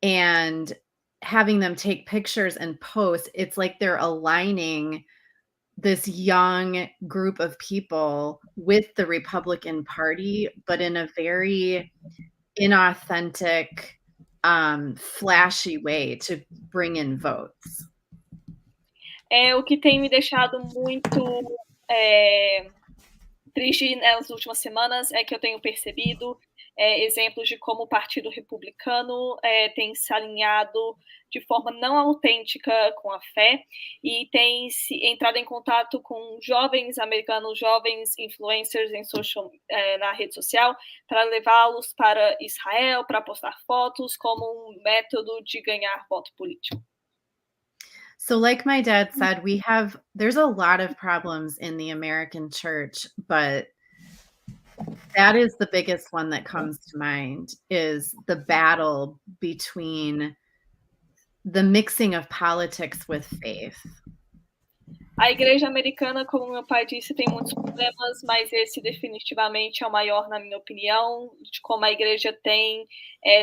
S4: and having them take pictures and post. It's like they're aligning this young group of people with the Republican Party, but in a very inauthentic, flashy way to bring in votes.
S2: O que tem me deixado muito triste nas últimas semanas é que eu tenho percebido exemplos de como o Partido Republicano tem se alinhado de forma não autêntica com a fé e tem entrado em contato com jovens americanos, jovens influencers na rede social, para levá-los para Israel, para postar fotos como um método de ganhar voto político.
S4: So like my dad said, there's a lot of problems in the American church, but that is the biggest one that comes to mind, is the battle between the mixing of politics with faith.
S2: A igreja americana, como meu pai disse, tem muitos problemas, mas esse definitivamente é o maior, na minha opinião, de como a igreja tem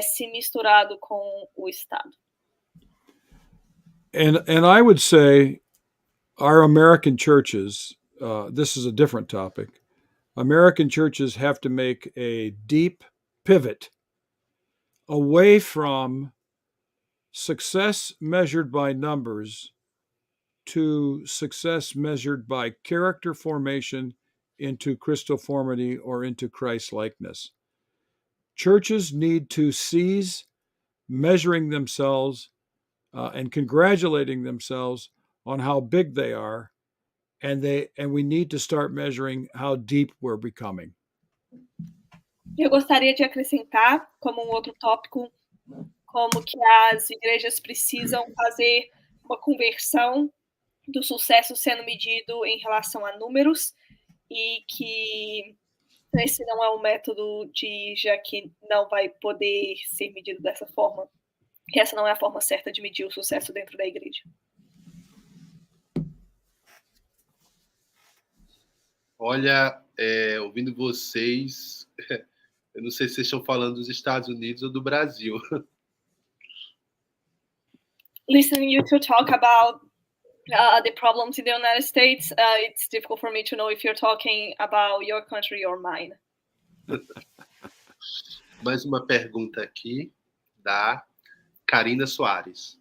S2: se misturado com o Estado.
S3: And I would say our American churches, this is a different topic, American churches have to make a deep pivot away from success measured by numbers to success measured by character formation into Christoformity or into Christ-likeness. Churches need to cease measuring themselves and congratulating themselves on how big they are, and we need to start measuring how deep we're becoming.
S2: Eu gostaria de acrescentar, como um outro tópico, como que as igrejas precisam fazer uma conversão do sucesso sendo medido em relação a números, e que esse não é um método já que não vai poder ser medido dessa forma. Que essa não é a forma certa de medir o sucesso dentro da igreja.
S1: Olha, ouvindo vocês, eu não sei se vocês estão falando dos Estados Unidos ou do Brasil.
S2: Listening you to talk about the problems in the United States, it's difficult for me to know if you're talking about your country or mine.
S1: Mais uma pergunta aqui da Karina Soares.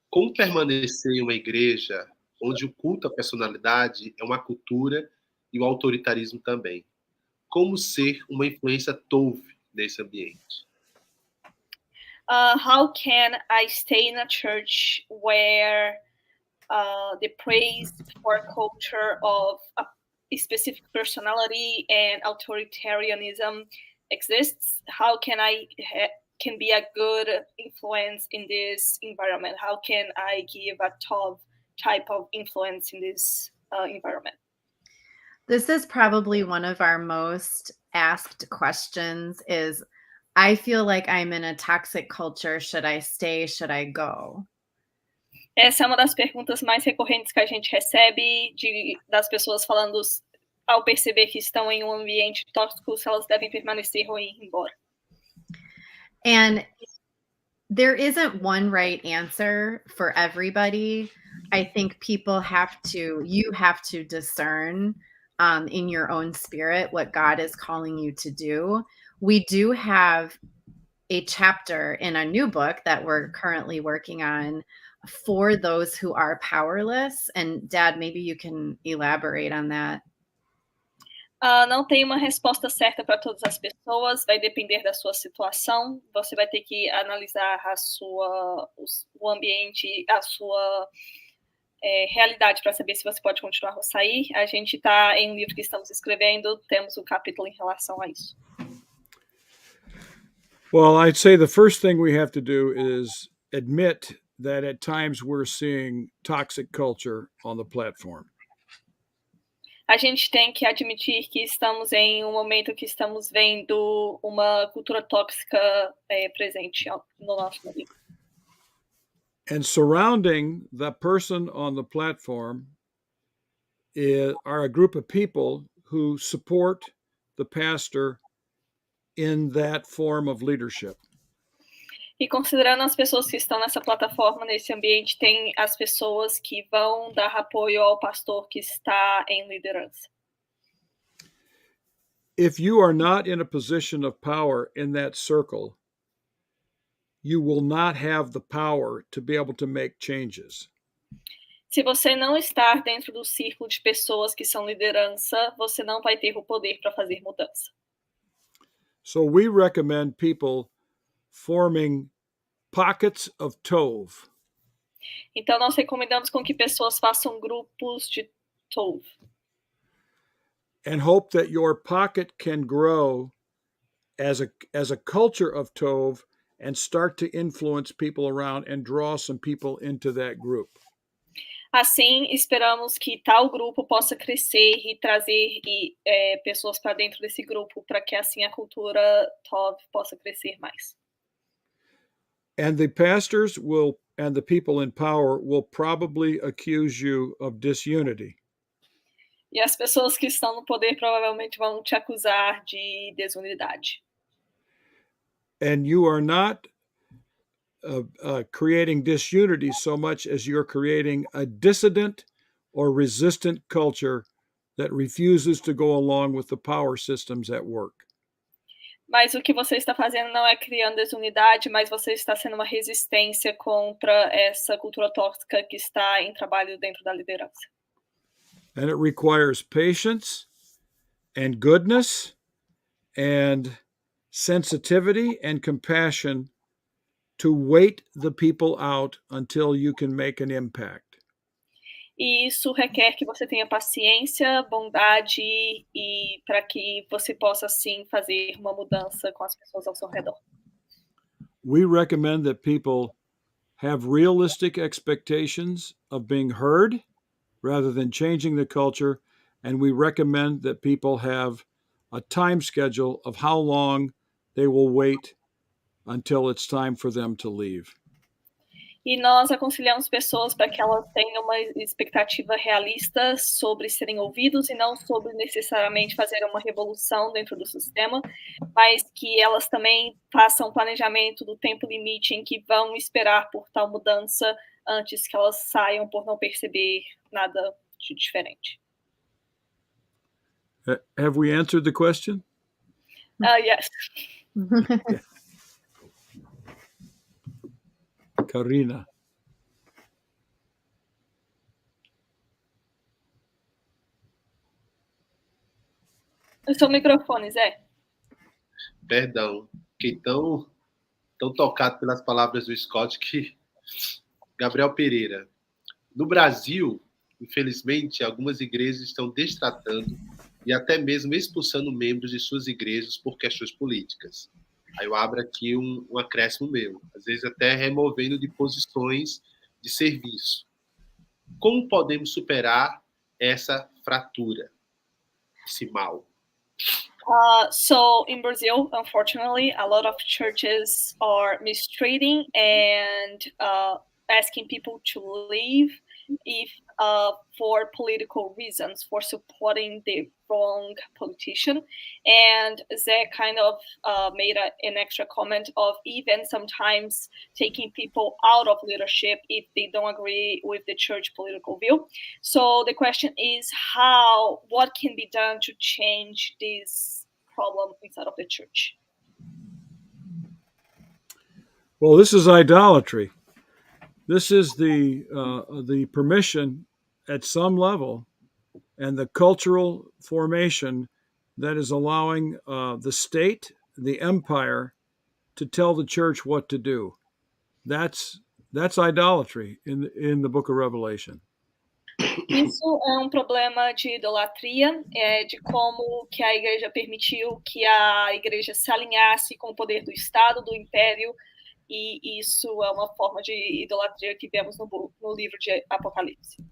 S1: Como permanecer em uma igreja onde o culto à personalidade é uma cultura e o autoritarismo também? Como ser uma influência Tov nesse ambiente?
S2: How can I stay in a church where the praise for culture of a specific personality and authoritarianism exists? How can I can be a good influence in this environment? How can I give a Tov type of influence in this environment?
S4: This is probably one of our most asked questions is, I feel like I'm in a toxic culture. Should I stay? Should I go?
S2: Essa é uma das perguntas mais recorrentes que a gente recebe das pessoas falando ao perceber que estão em um ambiente tóxico, se elas devem permanecer ou ir embora.
S4: And there isn't one right answer for everybody. I think you have to discern in your own spirit what God is calling you to do. We do have a chapter in a new book that we're currently working on for those who are powerless. And Dad, maybe you can elaborate on that.
S2: Não tem uma resposta certa para todas as pessoas, vai depender da sua situação. Você vai ter que analisar o ambiente, a sua realidade para saber se você pode continuar ou sair. A gente está em um livro que estamos escrevendo, temos um capítulo em relação a isso.
S3: Well, I'd say the first thing we have to do is admit that at times we're seeing toxic culture on the platform.
S2: A gente tem que admitir que estamos em um momento que estamos vendo uma cultura tóxica presente no nosso meio.
S3: And surrounding the person on the platform are a group of people who support the pastor in that form of leadership.
S2: E considerando as pessoas que estão nessa plataforma, nesse ambiente, tem as pessoas que vão dar apoio ao pastor que está em liderança.
S3: If you are not in a position of power in that circle, you will not have the power to be able to make changes.
S2: Se você não estar dentro do círculo de pessoas que são liderança, você não vai ter o poder para fazer mudança.
S3: So we recommend people forming pockets of Tov.
S2: Então nós recomendamos com que pessoas façam grupos de Tov.
S3: And hope that your pocket can grow as a culture of Tov and start to influence people around and draw some people into that group.
S2: Assim, esperamos que tal grupo possa crescer e trazer pessoas para dentro desse grupo, para que assim a cultura Tov possa crescer mais.
S3: And the pastors and the people in power will probably accuse you of disunity.
S2: E as pessoas que estão no poder provavelmente vão te acusar de desunidade.
S3: And you are not creating disunity so much as you're creating a dissident or resistant culture that refuses to go along with the power systems at work.
S2: Mas o que você está fazendo não é criando desunidade, mas você está sendo uma resistência contra essa cultura tóxica que está em trabalho dentro da liderança.
S3: And it requires patience and goodness and sensitivity and compassion to wait the people out until you can make an impact.
S2: E isso requer que você tenha paciência, bondade e para que você possa sim fazer uma mudança com as pessoas ao seu redor.
S3: We recommend that people have realistic expectations of being heard rather than changing the culture, and we recommend that people have a time schedule of how long they will wait until it's time for them to leave.
S2: E nós aconselhamos pessoas para que elas tenham uma expectativa realista sobre serem ouvidos e não sobre necessariamente fazer uma revolução dentro do sistema, mas que elas também façam um planejamento do tempo limite em que vão esperar por tal mudança antes que elas saiam por não perceber nada de diferente.
S3: Have we answered the question?
S2: Yes.
S3: Yeah. Karina.
S2: O seu microfone, Zé.
S1: Perdão, fiquei tão tocado pelas palavras do Scott que... Gabriel Pereira. No Brasil, infelizmente, algumas igrejas estão destratando e até mesmo expulsando membros de suas igrejas por questões políticas. Aí eu abro aqui um acréscimo meu, às vezes até removendo de posições de serviço. Como podemos superar essa fratura, esse mal?
S2: So in Brazil, unfortunately, a lot of churches are mistreating and asking people to leave if for political reasons, for supporting the wrong politician. And Zach kind of made an extra comment of even sometimes taking people out of leadership if they don't agree with the church political view. So the question is what can be done to change this problem inside of the church?
S3: Well, this is idolatry. This is the permission at some level and the cultural formation that is allowing the state, the empire, to tell the church what to do. That's idolatry in the book of Revelation.
S2: Isso é problema de idolatria, de como que a igreja permitiu que a igreja se alinhasse com o poder do Estado, do Império, e isso é uma forma de idolatria que vemos no livro de Apocalipse.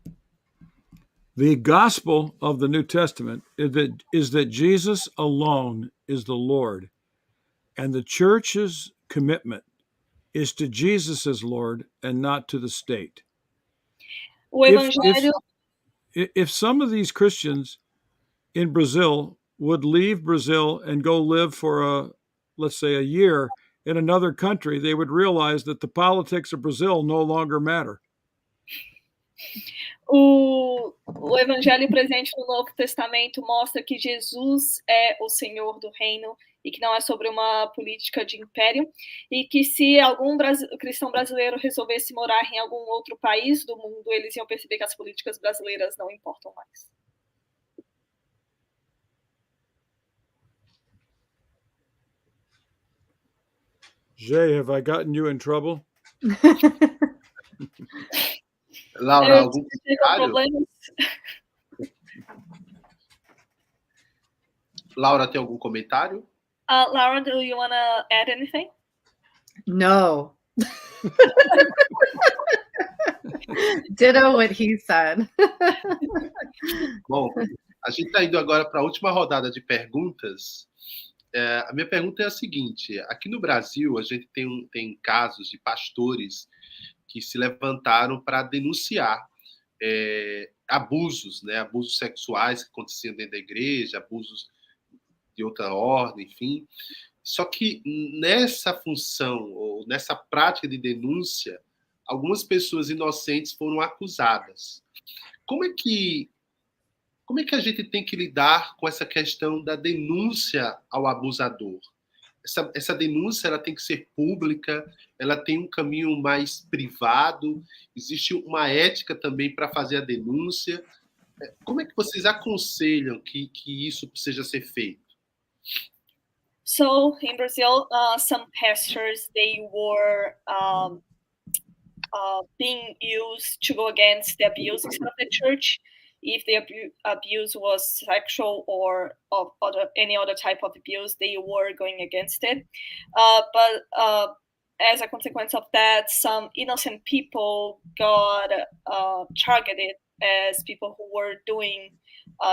S3: The gospel of the New Testament is that Jesus alone is the Lord, and the church's commitment is to Jesus as Lord and not to the state.
S2: O evangelho...
S3: If some of these Christians in Brazil would leave Brazil and go live for let's say a year in another country, they would realize that the politics of Brazil no longer matter.
S2: O evangelho presente no Novo Testamento mostra que Jesus é o Senhor do reino e que não é sobre uma política de império, e que se algum cristão brasileiro resolvesse morar em algum outro país do mundo, eles iam perceber que as políticas brasileiras não importam mais.
S3: Jay, have I gotten you in trouble?
S1: Laura, algum comentário? Laura, tem algum comentário?
S2: Laura, do you want to add anything?
S4: No. Ditto what he said.
S1: Bom, a gente está indo agora para a última rodada de perguntas. A minha pergunta é a seguinte: aqui no Brasil, a gente tem casos de pastores que se levantaram para denunciar abusos, né? Abusos sexuais que aconteciam dentro da igreja, abusos de outra ordem, enfim. Só que nessa função, ou nessa prática de denúncia, algumas pessoas inocentes foram acusadas. Como é que a gente tem que lidar com essa questão da denúncia ao abusador? Essa denúncia ela tem que ser pública, ela tem um caminho mais privado, existe uma ética também para fazer a denúncia. Como é que vocês aconselham que isso seja ser feito?
S2: So in Brazil, some pastors, they were being used to go against the abuse inside of the church. If the abuse was sexual or of any other type of abuse, they were going against it. But as a consequence of that, some innocent people got targeted as people who were doing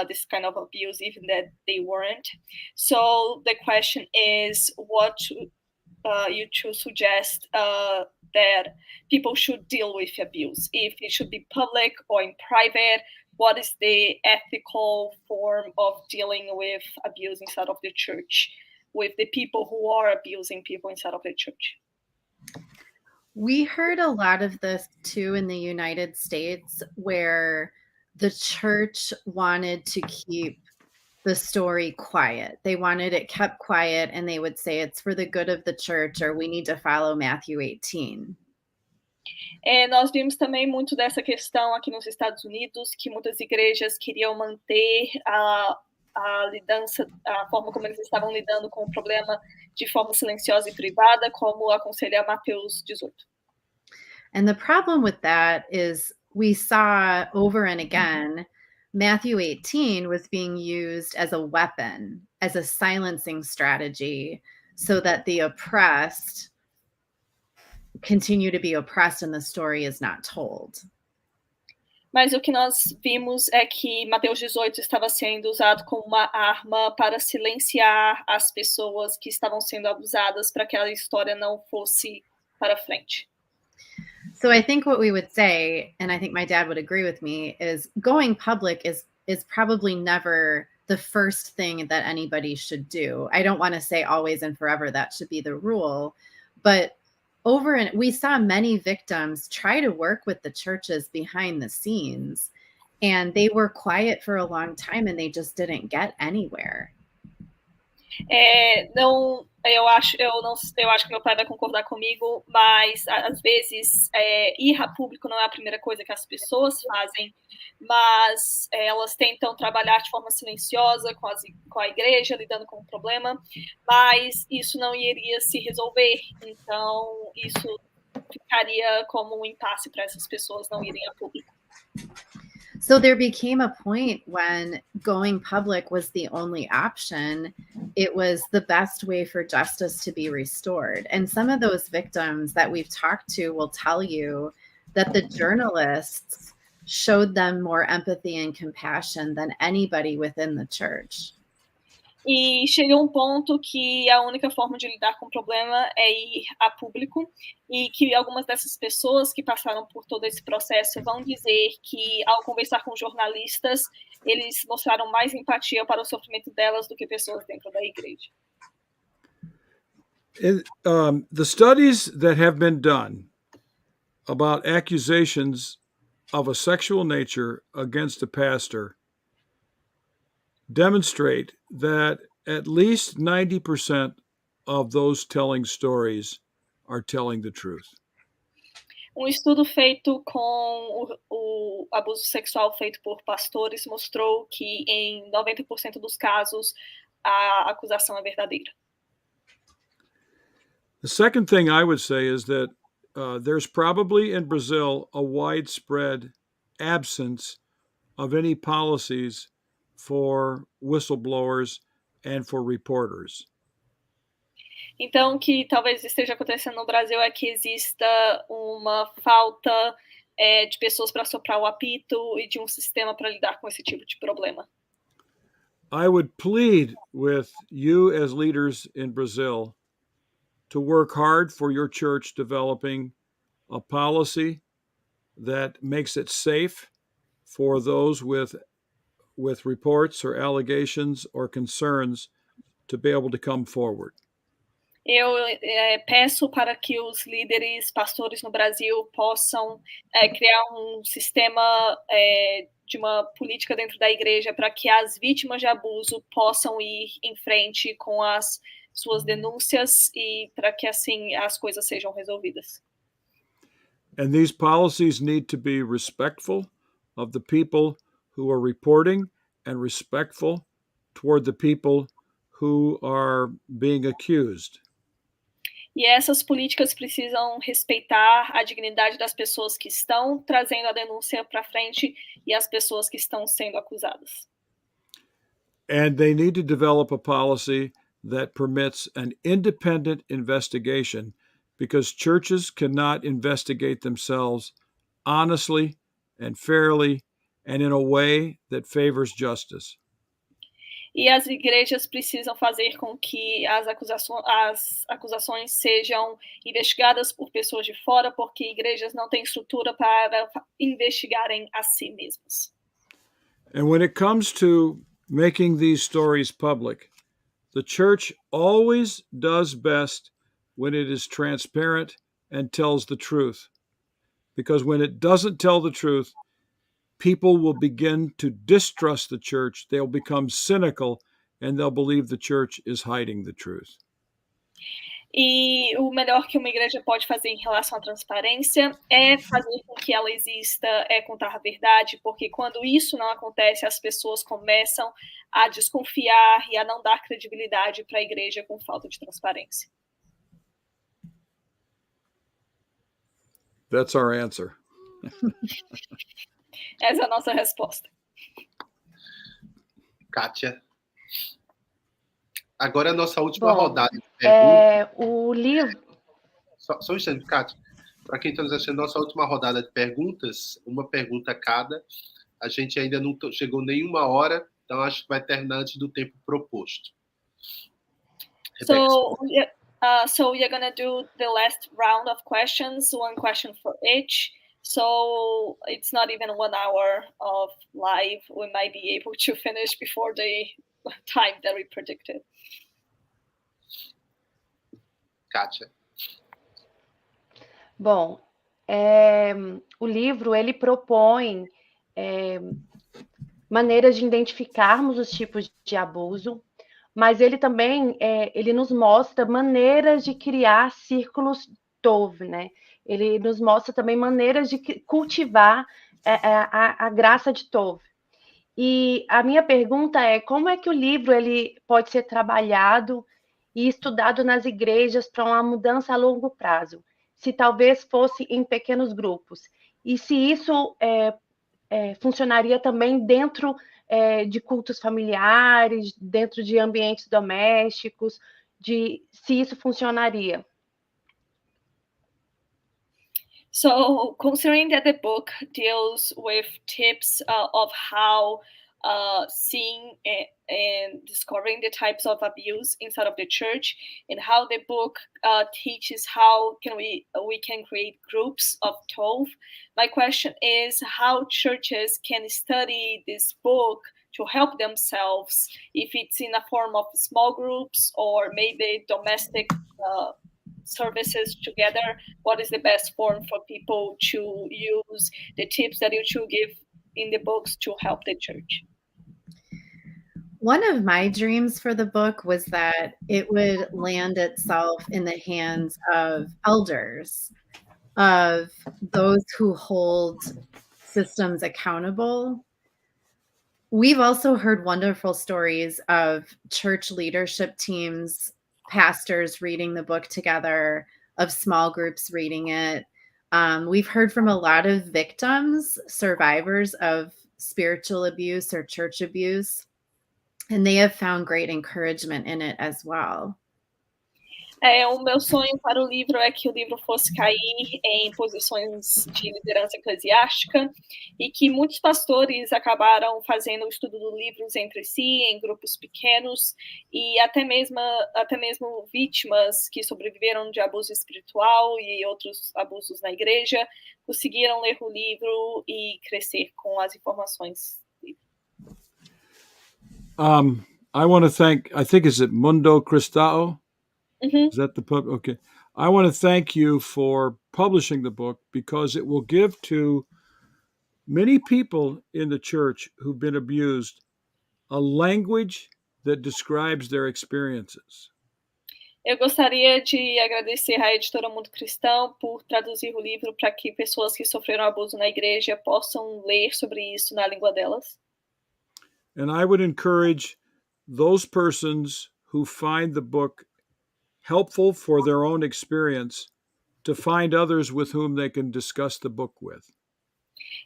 S2: this kind of abuse, even that they weren't. So the question is, what you should suggest that people should deal with abuse? If it should be public or in private? What is the ethical form of dealing with abuse inside of the church, with the people who are abusing people inside of the church?
S4: We heard a lot of this too in the United States, where the church wanted to keep the story quiet. They wanted it kept quiet, and they would say it's for the good of the church, or we need to follow Matthew 18.
S2: Nós vimos também muito dessa questão aqui nos Estados Unidos, que muitas igrejas queriam manter a forma como eles estavam lidando com o problema de forma silenciosa e privada, como aconselha Mateus 18.
S4: And the problem with that is we saw over and again, Matthew 18 was being used as a weapon, as a silencing strategy, so that the oppressed continue to be oppressed and the story is not told.
S2: Mas o que nós vimos é que Mateus 18 estava sendo usado como uma arma para silenciar as pessoas que estavam sendo abusadas, para que a história não fosse para frente.
S4: So I think what we would say, and I think my dad would agree with me, is going public is probably never the first thing that anybody should do. I don't want to say always and forever that should be the rule, but we saw many victims try to work with the churches behind the scenes, and they were quiet for a long time and they just didn't get anywhere.
S2: Eu acho que meu pai vai concordar comigo, mas às vezes ir a público não é a primeira coisa que as pessoas fazem, mas elas tentam trabalhar de forma silenciosa com a igreja, lidando com o problema, mas isso não iria se resolver, então isso ficaria como um impasse para essas pessoas não irem a público.
S4: So there became a point when going public was the only option. It was the best way for justice to be restored. And some of those victims that we've talked to will tell you that the journalists showed them more empathy and compassion than anybody within the church.
S2: E chega um ponto que a única forma de lidar com o problema é ir a público, e que algumas dessas pessoas que passaram por todo esse processo vão dizer que, ao conversar com jornalistas, eles mostraram mais empatia para o sofrimento delas do que pessoas dentro da igreja.
S3: The studies that have been done about accusations of a sexual nature against a pastor demonstrate that at least 90% of those telling stories are telling the truth.
S2: Um estudo feito com o abuso sexual feito por pastores mostrou que em 90% dos casos a acusação é verdadeira.
S3: The second thing I would say is that there's probably in Brazil a widespread absence of any policies for whistleblowers and for reporters.
S2: Então, o que talvez esteja acontecendo no Brasil é que exista uma falta de pessoas para soprar o apito e de um sistema para lidar com esse tipo de problema.
S3: I would plead with you as leaders in Brazil to work hard for your church developing a policy that makes it safe for those with reports or allegations or concerns to be able to come forward.
S2: Eu peço para que os líderes, pastores no Brasil possam criar um sistema de uma política dentro da igreja para que as vítimas de abuso possam ir em frente com as suas denúncias e para que assim as coisas sejam resolvidas.
S3: And these policies need to be respectful of the people who are reporting and respectful toward the people who are being accused.
S2: E essas políticas precisam respeitar a dignidade das pessoas que estão trazendo a denúncia para frente e as pessoas que estão sendo acusadas.
S3: And they need to develop a policy that permits an independent investigation, because churches cannot investigate themselves honestly and fairly and in a way that favors justice.
S2: E as igrejas precisam fazer com que as acusações sejam investigadas por pessoas de fora, porque igrejas não têm estrutura para investigarem a si mesmas.
S3: And when it comes to making these stories public, the church always does best when it is transparent and tells the truth. Because when it doesn't tell the truth, people will begin to distrust the church, they'll become cynical, and they'll believe the church is hiding the truth.
S2: E o melhor que uma igreja pode fazer em relação à transparência é fazer com que ela exista, é contar a verdade, porque quando isso não acontece, as pessoas começam a desconfiar e a não dar credibilidade para a igreja com falta de transparência.
S3: That's our answer.
S2: Essa é a nossa resposta.
S1: Kátia. Agora a nossa última rodada de perguntas.
S5: O livro...
S1: Só um instante, Kátia. Para quem está nos assistindo, nossa última rodada de perguntas, uma pergunta cada. A gente ainda não chegou nenhuma hora, então acho que vai terminar antes do tempo proposto.
S2: So we're going to do the last round of questions, one question for each. So it's not even 1 hour of live. We might be able to finish before the time that we predicted.
S1: Kátia.
S5: Bom, o livro ele propõe maneiras de identificarmos os tipos de abuso, mas ele também ele nos mostra maneiras de criar círculos Tov, né? Ele nos mostra também maneiras de cultivar a graça de Tov. E a minha pergunta é, como é que o livro ele pode ser trabalhado e estudado nas igrejas para uma mudança a longo prazo? Se talvez fosse em pequenos grupos. E se isso funcionaria também dentro de cultos familiares, dentro de ambientes domésticos, se isso funcionaria.
S2: So, considering that the book deals with tips of how seeing and discovering the types of abuse inside of the church, and how the book teaches how we can create groups of Tov. My question is how churches can study this book to help themselves, if it's in a form of small groups or maybe domestic services together. What is the best form for people to use the tips that you two give in the books to help the church?
S4: One of my dreams for the book was that it would land itself in the hands of elders, of those who hold systems accountable. We've also heard wonderful stories of church leadership teams, pastors reading the book together, of small groups reading it. We've heard from a lot of victims, survivors of spiritual abuse or church abuse, and they have found great encouragement in it as well.
S2: O meu sonho para o livro é que o livro fosse cair em posições de liderança eclesiástica e que muitos pastores acabaram fazendo o estudo dos livros entre si, em grupos pequenos, e até mesmo vítimas que sobreviveram de abuso espiritual e outros abusos na igreja conseguiram ler o livro e crescer com as informações.
S3: I want to thank, I think, is it Mundo Cristao?
S2: Mm-hmm.
S3: Is that the pub? Okay. I want to thank you for publishing the book, because it will give to many people in the church who've been abused a language that describes their experiences.
S2: Eu gostaria de agradecer à editora Mundo Cristão por traduzir o livro para que pessoas que sofreram abuso na igreja possam ler sobre isso na língua delas.
S3: And I would encourage those persons who find the book helpful for their own experience to find others with whom they can discuss the book with.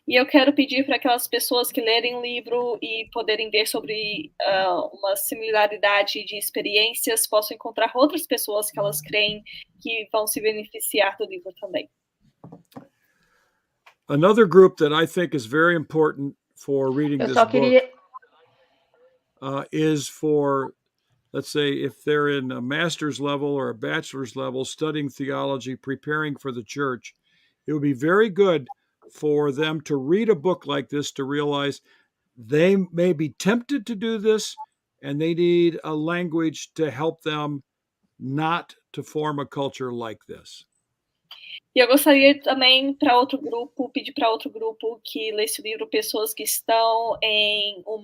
S2: E eu quero pedir para aquelas pessoas que lerem o livro e poderem ver sobre uma similaridade de experiências, possam encontrar outras pessoas que elas creem que vão se beneficiar do livro também.
S3: Another group that I think is very important for reading this book is for, let's say, if they're in a master's level or a bachelor's level studying theology, preparing for the church, it would be very good for them to read a book like this to realize they may be tempted to do this, and they need a language to help them not to form a culture like this.
S2: E eu gostaria também pedir para outro grupo que lesse o livro, pessoas que estão em um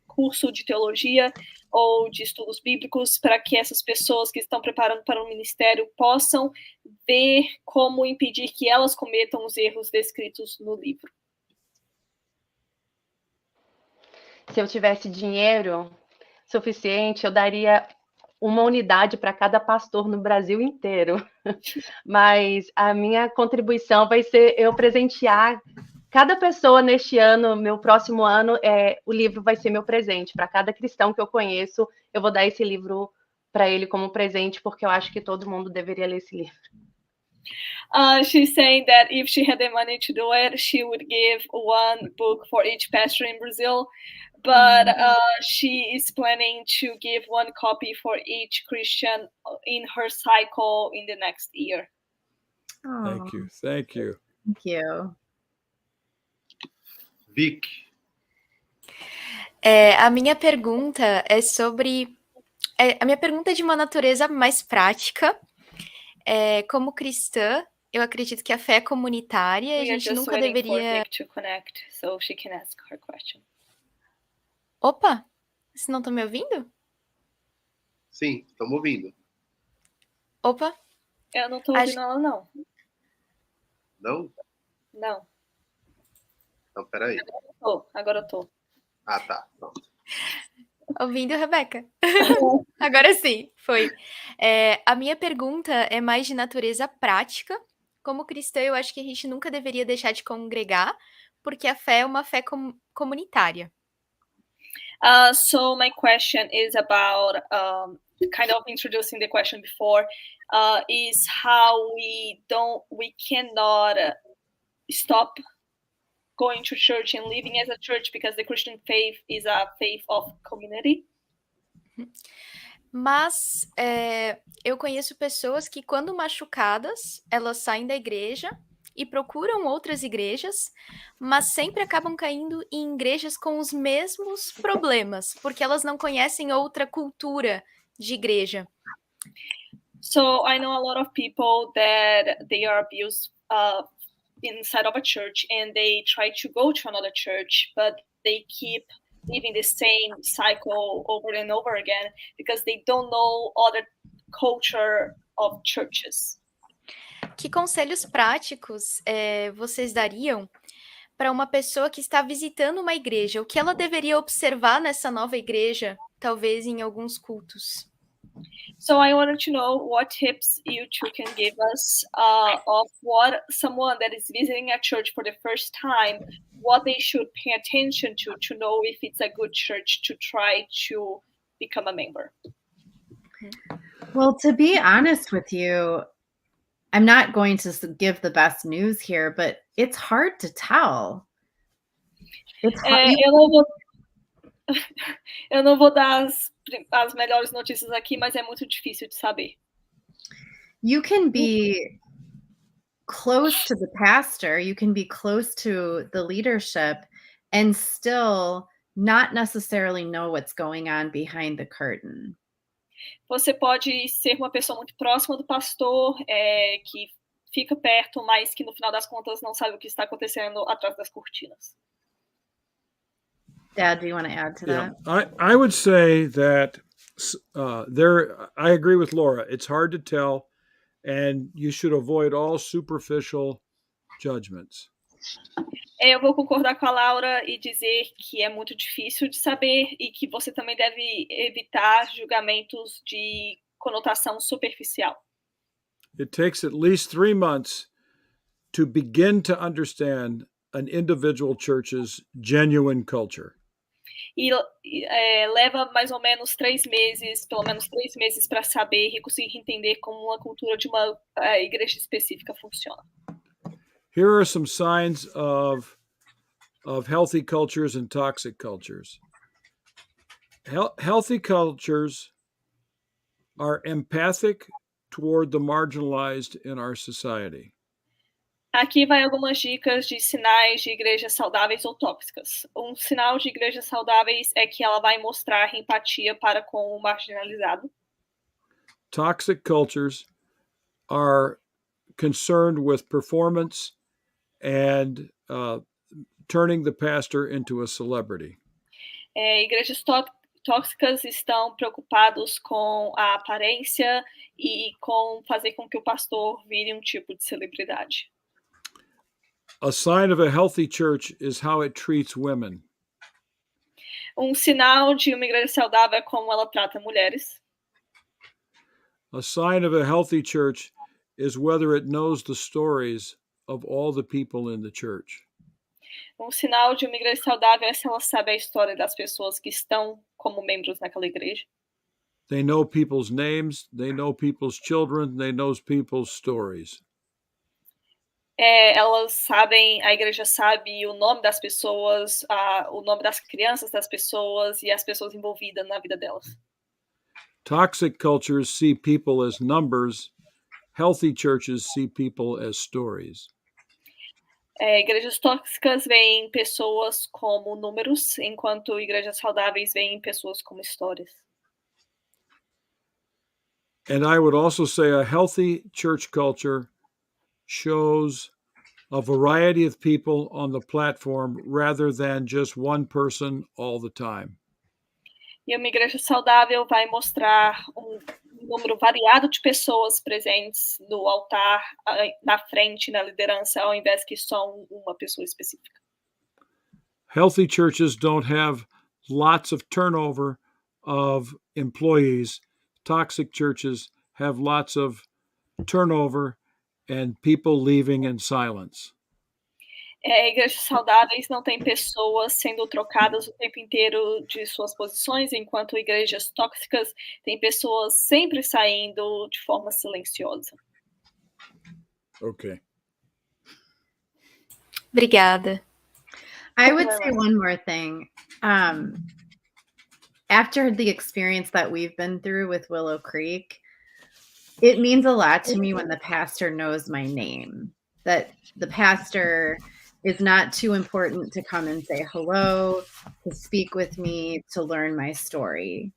S2: curso de teologia ou de estudos bíblicos, para que essas pessoas que estão preparando para o ministério possam ver como impedir que elas cometam os erros descritos no livro.
S5: Se eu tivesse dinheiro suficiente, eu daria uma unidade para cada pastor no Brasil inteiro. Mas a minha contribuição vai ser eu presentear cada pessoa neste ano, meu próximo ano, o livro vai ser meu presente. Para cada cristão que eu conheço, eu vou dar esse livro para ele como presente, porque eu acho que todo mundo deveria ler esse livro.
S2: She's saying that if she had the money to do it, she would give one book for each pastor in Brazil. But she is planning to give one copy for each Christian in her cycle in the next year.
S4: Oh,
S3: Thank you. Thank you.
S4: thank you.
S1: Vic.
S6: A minha pergunta é sobre... a minha pergunta é de uma natureza mais prática. Como cristã, eu acredito que a fé é comunitária. A gente nunca deveria...
S2: To connect, so she can ask her question.
S6: Opa! Vocês não estão me ouvindo?
S1: Sim, estamos ouvindo.
S6: Opa!
S2: Eu não estou ouvindo ela, não.
S1: Não?
S2: Não.
S1: Então, peraí.
S2: Agora eu tô.
S1: Ah, tá. Pronto.
S6: Ouvindo, Rebeca? Agora sim, foi. A minha pergunta é mais de natureza prática. Como cristã, eu acho que a gente nunca deveria deixar de congregar, porque a fé é uma fé comunitária.
S2: So my question is about kind of introducing the question before, is how we cannot stop going to church and living as a church, because the Christian faith is a faith of community.
S6: Mas eu conheço pessoas que, quando machucadas, elas saem da igreja e procuram outras igrejas, mas sempre acabam caindo em igrejas com os mesmos problemas, porque elas não conhecem outra cultura de igreja.
S2: So I know a lot of people that they are abused inside of a church, and they try to go to another church, but they keep living the same cycle over and over again because they don't know other culture of churches.
S6: Que conselhos práticos vocês dariam para uma pessoa que está visitando uma igreja? O que ela deveria observar nessa nova igreja, talvez em alguns cultos?
S2: So I wanted to know what tips you two can give us of what someone that is visiting a church for the first time, what they should pay attention to know if it's a good church to try to become a member.
S4: Well, to be honest with you, I'm not going to give the best news here, but it's hard to tell. It's hard.
S2: Eu não vou dar as melhores notícias aqui, mas é muito difícil de saber.
S4: You can be close to the pastor, you can be close to the leadership, and still not necessarily know what's going on behind the curtain.
S2: Você pode ser uma pessoa muito próxima do pastor, que fica perto, mas que no final das contas não sabe o que está acontecendo atrás das cortinas.
S4: Dad, do you want to add to that?
S3: I would say that I agree with Laura. It's hard to tell, and you should avoid all superficial judgments.
S2: Eu vou concordar com a Laura e dizer que é muito difícil de saber e que você também deve evitar julgamentos de conotação superficial.
S3: It takes at least 3 months to begin to understand an individual church's genuine culture.
S2: E leva mais ou menos 3 meses, pelo menos 3 meses, para saber e conseguir entender como uma cultura de uma igreja específica funciona.
S3: Here are some signs of healthy cultures and toxic cultures. Healthy cultures are empathic toward the marginalized in our society.
S2: Aqui vai algumas dicas de sinais de igrejas saudáveis ou tóxicas. Um sinal de igrejas saudáveis é que ela vai mostrar empatia para com o marginalizado.
S3: Toxic cultures are concerned with performance and turning the pastor into a celebrity.
S2: Igrejas tóxicas estão preocupados com a aparência e com fazer com que o pastor vire um tipo de celebridade.
S3: A sign of a healthy church is how it treats women.
S2: Um sinal de uma igreja saudável é como ela trata mulheres.
S3: A sign of a healthy church is whether it knows the stories of all the people in the church.
S2: Um sinal de uma igreja saudável é se ela sabe a história das pessoas que estão como membros naquela igreja.
S3: They know people's names, they know people's children, they know people's stories.
S2: Elas sabem, a igreja sabe o nome das pessoas, o nome das crianças das pessoas e as pessoas envolvidas na vida delas.
S3: Toxic cultures see people as numbers. Healthy churches see people as stories.
S2: Igrejas tóxicas veem pessoas como números, enquanto igrejas saudáveis veem pessoas como histórias.
S3: And I would also say a healthy church culture shows a variety of people on the platform rather than just one person all the time.
S2: E uma igreja saudável vai mostrar um número variado de pessoas presentes no altar, na frente, na liderança, ao invés que só uma pessoa específica.
S3: Healthy churches don't have lots of turnover of employees. Toxic churches have lots of turnover and people leaving in silence.
S2: Igrejas saudáveis não têm pessoas sendo trocadas o tempo inteiro de suas posições, enquanto igrejas tóxicas têm pessoas sempre saindo de forma silenciosa.
S3: Okay.
S6: Obrigada.
S4: I would say one more thing. After the experience that we've been through with Willow Creek, it means a lot to me when the pastor knows my name, that the pastor is not too important to come and say hello, to speak with me, to learn my story.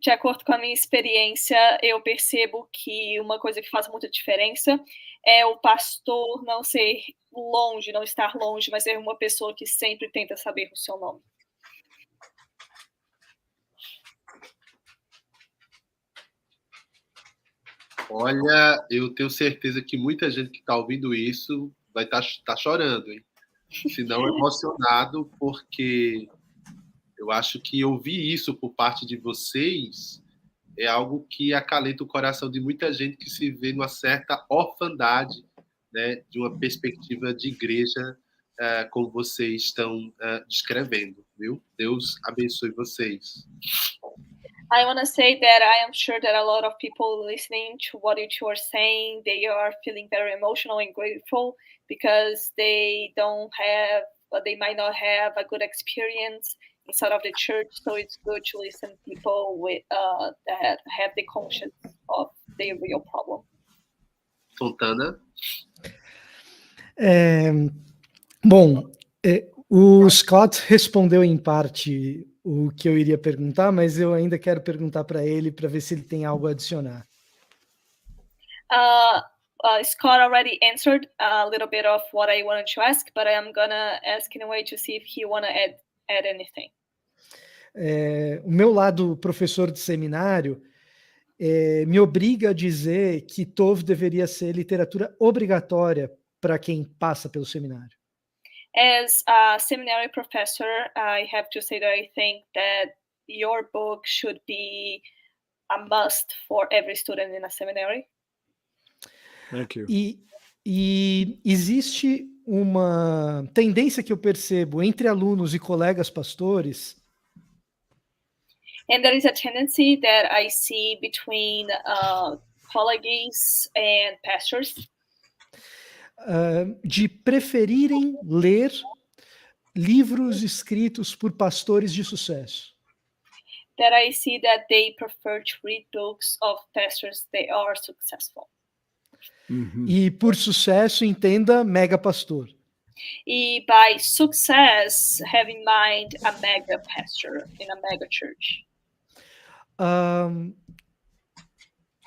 S2: De acordo com a minha experiência, eu percebo que uma coisa que faz muita diferença é o pastor não ser longe, não estar longe, mas ser uma pessoa que sempre tenta saber o seu nome.
S1: Olha, eu tenho certeza que muita gente que está ouvindo isso vai estar chorando, hein? Se não emocionado, porque eu acho que ouvir isso por parte de vocês é algo que acalenta o coração de muita gente que se vê numa certa orfandade, né, de uma perspectiva de igreja, como vocês estão descrevendo, viu? Deus abençoe vocês.
S2: I want to say that I am sure that a lot of people listening to what you two are saying, they are feeling very emotional and grateful because they might not have a good experience inside of the church. So it's good to listen to people that have the conscience of their real problem.
S1: Fontana?
S7: Bom, o Scott respondeu em parte o que eu iria perguntar, mas eu ainda quero perguntar para ele para ver se ele tem algo a adicionar.
S2: Scott already answered a little bit of what I wanted to ask, but I'm gonna ask in a way to see if he wanna add anything.
S7: O meu lado professor de seminário me obriga a dizer que Tov deveria ser literatura obrigatória para quem passa pelo seminário.
S2: As a seminary professor, I have to say that I think that your book should be a must for every student in a seminary.
S3: Thank you.
S7: E existe uma tendência que eu percebo entre alunos e colegas pastores.
S2: And there is a tendency that I see between colleagues and pastors.
S7: De preferirem ler livros escritos por pastores de sucesso.
S2: That I see that they prefer to read books of pastors that are successful.
S3: Mm-hmm.
S7: E por sucesso, entenda mega pastor.
S2: E by success, have in mind a mega pastor in a mega church.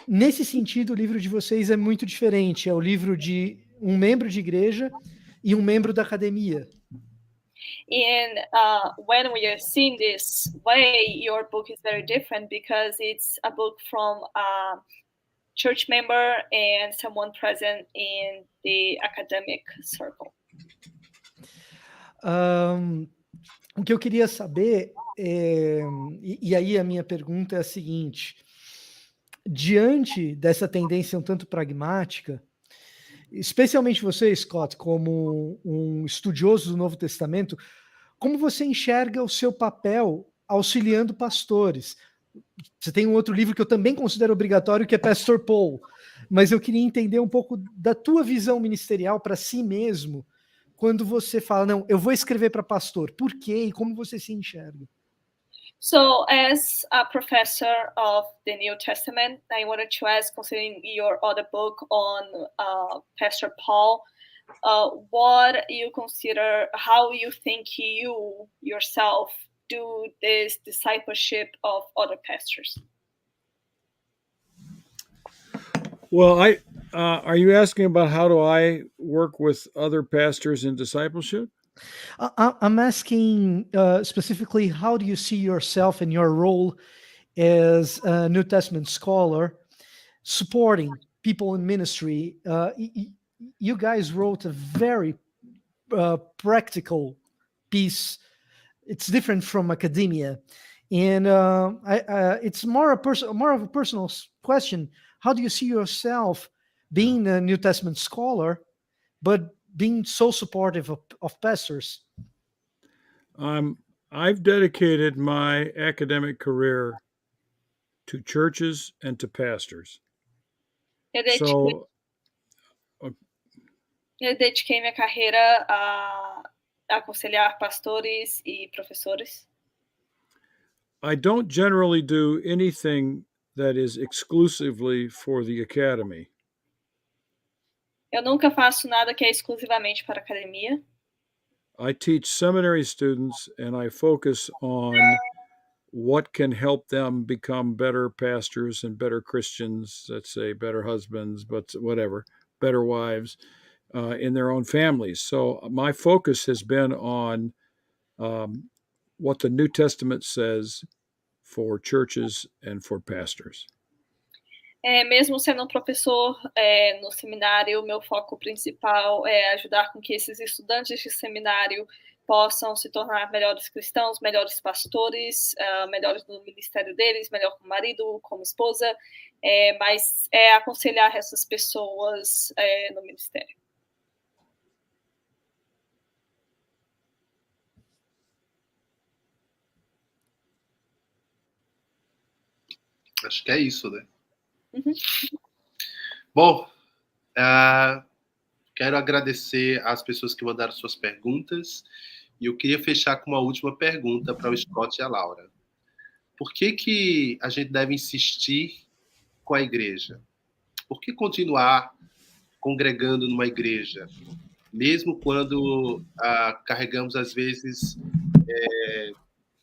S7: Nesse sentido, o livro de vocês é muito diferente. É o livro de um membro de igreja e um membro da academia.
S2: And when we are seeing this way, your book is very different because it's a book from a church member and someone present in the academic circle.
S7: O que eu queria saber, e aí a minha pergunta é a seguinte: diante dessa tendência um tanto pragmática, especialmente você, Scott, como um estudioso do Novo Testamento, como você enxerga o seu papel auxiliando pastores? Você tem um outro livro que eu também considero obrigatório, que é Pastor Paul, mas eu queria entender um pouco da tua visão ministerial para si mesmo, quando você fala, não, eu vou escrever para pastor. Por quê e como você se enxerga?
S2: So, as a professor of the New Testament, I wanted to ask, considering your other book on Pastor Paul, what you consider, how you think you yourself do this discipleship of other pastors?
S3: Well, are you asking about how do I work with other pastors in discipleship?
S7: I'm asking specifically, how do you see yourself in your role as a New Testament scholar supporting people in ministry? You guys wrote a very practical piece. It's different from academia, and it's more of a personal question. How do you see yourself being a New Testament scholar, but being so supportive of pastors?
S3: I've dedicated my academic career to churches and to pastors. So,
S2: Eu dediquei minha carreira a aconselhar pastores e professores.
S3: I don't generally do anything that is exclusively for the academy.
S2: Eu nunca faço nada que é exclusivamente para a academia.
S3: I teach seminary students and I focus on what can help them become better pastors and better Christians, let's say better husbands, but whatever, better wives in their own families. So my focus has been on what the New Testament says for churches and for pastors.
S2: Mesmo sendo um professor no seminário, o meu foco principal é ajudar com que esses estudantes de seminário possam se tornar melhores cristãos, melhores pastores, melhores no ministério deles, melhor como marido, como esposa, mas é aconselhar essas pessoas no ministério.
S1: Acho que é isso, né?
S2: Uhum.
S1: Bom, quero agradecer às pessoas que mandaram suas perguntas e eu queria fechar com uma última pergunta para o Scott e a Laura. Por que a gente deve insistir com a igreja? Por que continuar congregando numa igreja, mesmo quando carregamos, às vezes,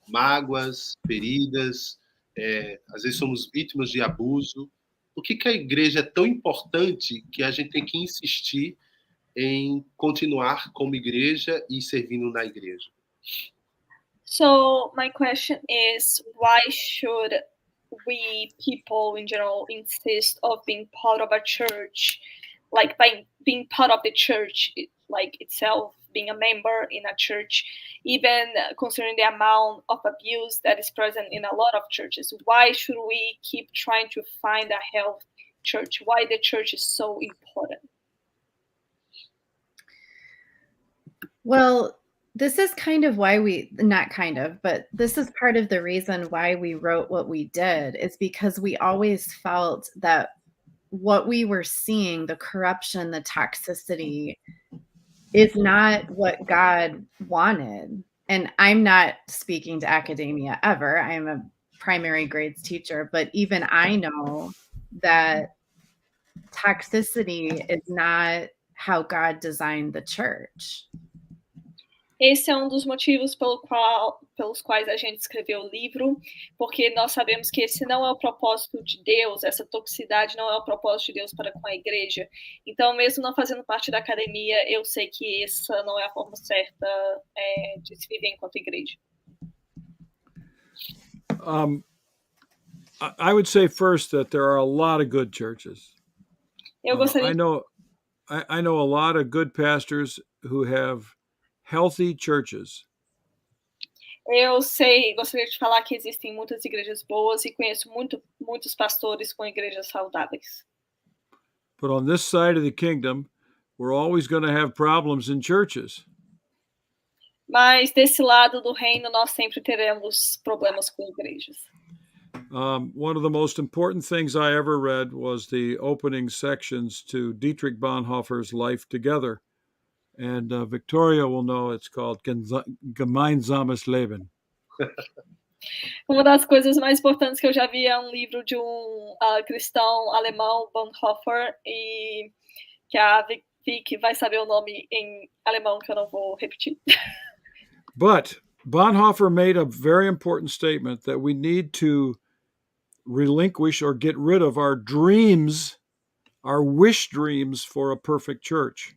S1: mágoas, feridas, às vezes somos vítimas de abuso? Por que a igreja é tão importante que a gente tem que insistir em continuar como igreja e servindo na igreja?
S2: So my question is, why should we people in general insist of being part of a church, like by being part of the church, like itself, being a member in a church, even considering the amount of abuse that is present in a lot of churches? Why should we keep trying to find a healthy church? Why the church is so important?
S4: Well, this is kind of why but this is part of the reason why we wrote what we did, is because we always felt that what we were seeing, the corruption, the toxicity, is not what God wanted. And I'm not speaking to academia ever. I'm a primary grades teacher, but even I know that toxicity is not how God designed the church.
S2: Esse é um dos motivos pelos quais a gente escreveu o livro, porque nós sabemos que esse não é o propósito de Deus, essa toxicidade não é o propósito de Deus para com a igreja. Então, mesmo não fazendo parte da academia, eu sei que essa não é a forma certa de se viver enquanto igreja.
S3: I would say first that there are a lot of good churches.
S2: Eu gostaria
S3: I know a lot of good pastors who have healthy churches.
S2: Eu gostaria de falar que existem muitas igrejas boas e conheço muitos pastores com igrejas saudáveis.
S3: But on this side of the kingdom, we're always going to have problems in churches.
S2: Mas desse lado do reino, nós sempre teremos problemas com igrejas.
S3: One of the most important things I ever read was the opening sections to Dietrich Bonhoeffer's Life Together. And Victoria will know it's called Gemeinsames Leben.
S2: Uma das coisas mais importantes que eu já vi é um livro de cristão alemão, Bonhoeffer, e que a Vic vai saber o nome em alemão, que eu não vou repetir.
S3: But Bonhoeffer made a very important statement that we need to relinquish or get rid of our dreams, our wish dreams for a perfect church.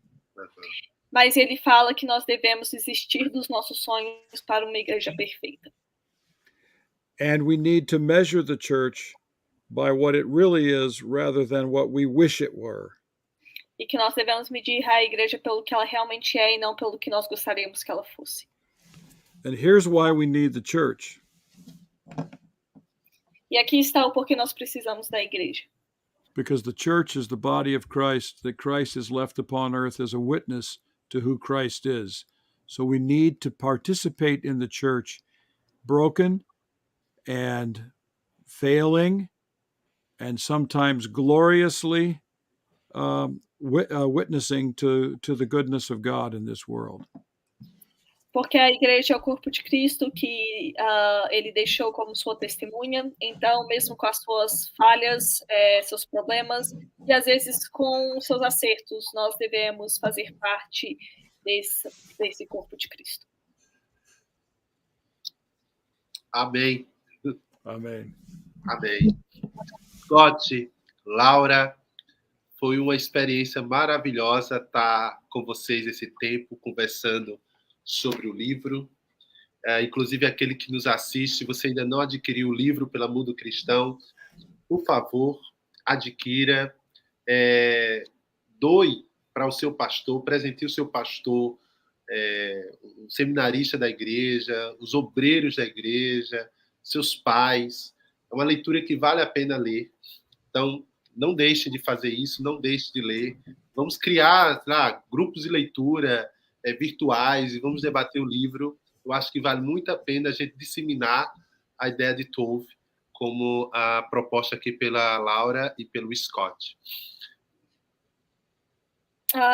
S2: Mas ele fala que nós devemos desistir dos nossos sonhos para uma igreja perfeita.
S3: And we need to measure the church by what it really is rather than what we wish it were.
S2: E que nós devemos medir a igreja pelo que ela realmente é e não pelo que nós gostaríamos que ela fosse.
S3: And here's why we need the church.
S2: E aqui está o porquê nós precisamos da igreja.
S3: Because the church is the body of Christ, that Christ is left upon earth as a witness to who Christ is. So we need to participate in the church, broken and failing, and sometimes gloriously witnessing to the goodness of God in this world.
S2: Porque a igreja é o corpo de Cristo que ele deixou como sua testemunha. Então, mesmo com as suas falhas, seus problemas, e às vezes com seus acertos, nós devemos fazer parte desse corpo de Cristo.
S1: Amém.
S3: Amém.
S1: Amém. Scott, Laura, foi uma experiência maravilhosa estar com vocês esse tempo, conversando sobre o livro. Inclusive, aquele que nos assiste, se você ainda não adquiriu o livro pela Mundo Cristão, por favor, adquira, doe para o seu pastor, presenteie o seu pastor, o seminarista da igreja, os obreiros da igreja, seus pais. É uma leitura que vale a pena ler. Então, não deixe de fazer isso, não deixe de ler. Vamos criar grupos de leitura virtuais e vamos debater o livro. Eu acho que vale muito a pena a gente disseminar a ideia de Tov, como a proposta aqui pela Laura e pelo Scott.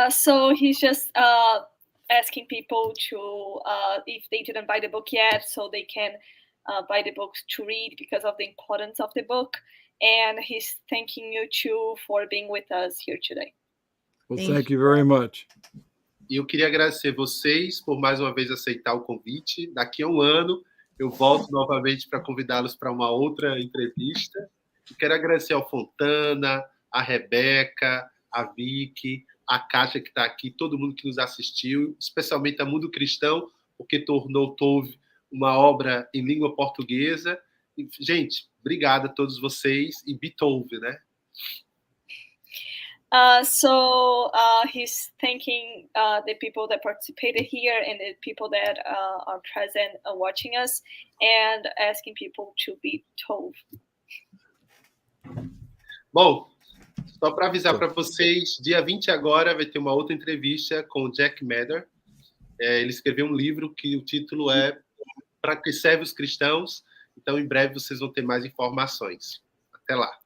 S2: So he's just asking people to, if they didn't buy the book yet, so they can buy the book to read because of the importance of the book. And he's thanking you too for being with us here today.
S3: Well, thank you very much.
S1: E eu queria agradecer vocês por mais uma vez aceitar o convite. Daqui a um ano eu volto novamente para convidá-los para uma outra entrevista. E quero agradecer ao Fontana, a Rebeca, a Vicky, a Kátia que está aqui, todo mundo que nos assistiu, especialmente a Mundo Cristão, porque tornou Tov uma obra em língua portuguesa. E, gente, obrigado a todos vocês e Bitov, né?
S2: So he's thanking the people that participated here and the people that are present watching us and asking people to be Tov.
S1: Bom, só para avisar para vocês, dia 20 agora vai ter uma outra entrevista com o Jack Mather. Ele escreveu um livro que o título é Para que serve os cristãos. Então, em breve, vocês vão ter mais informações. Até lá.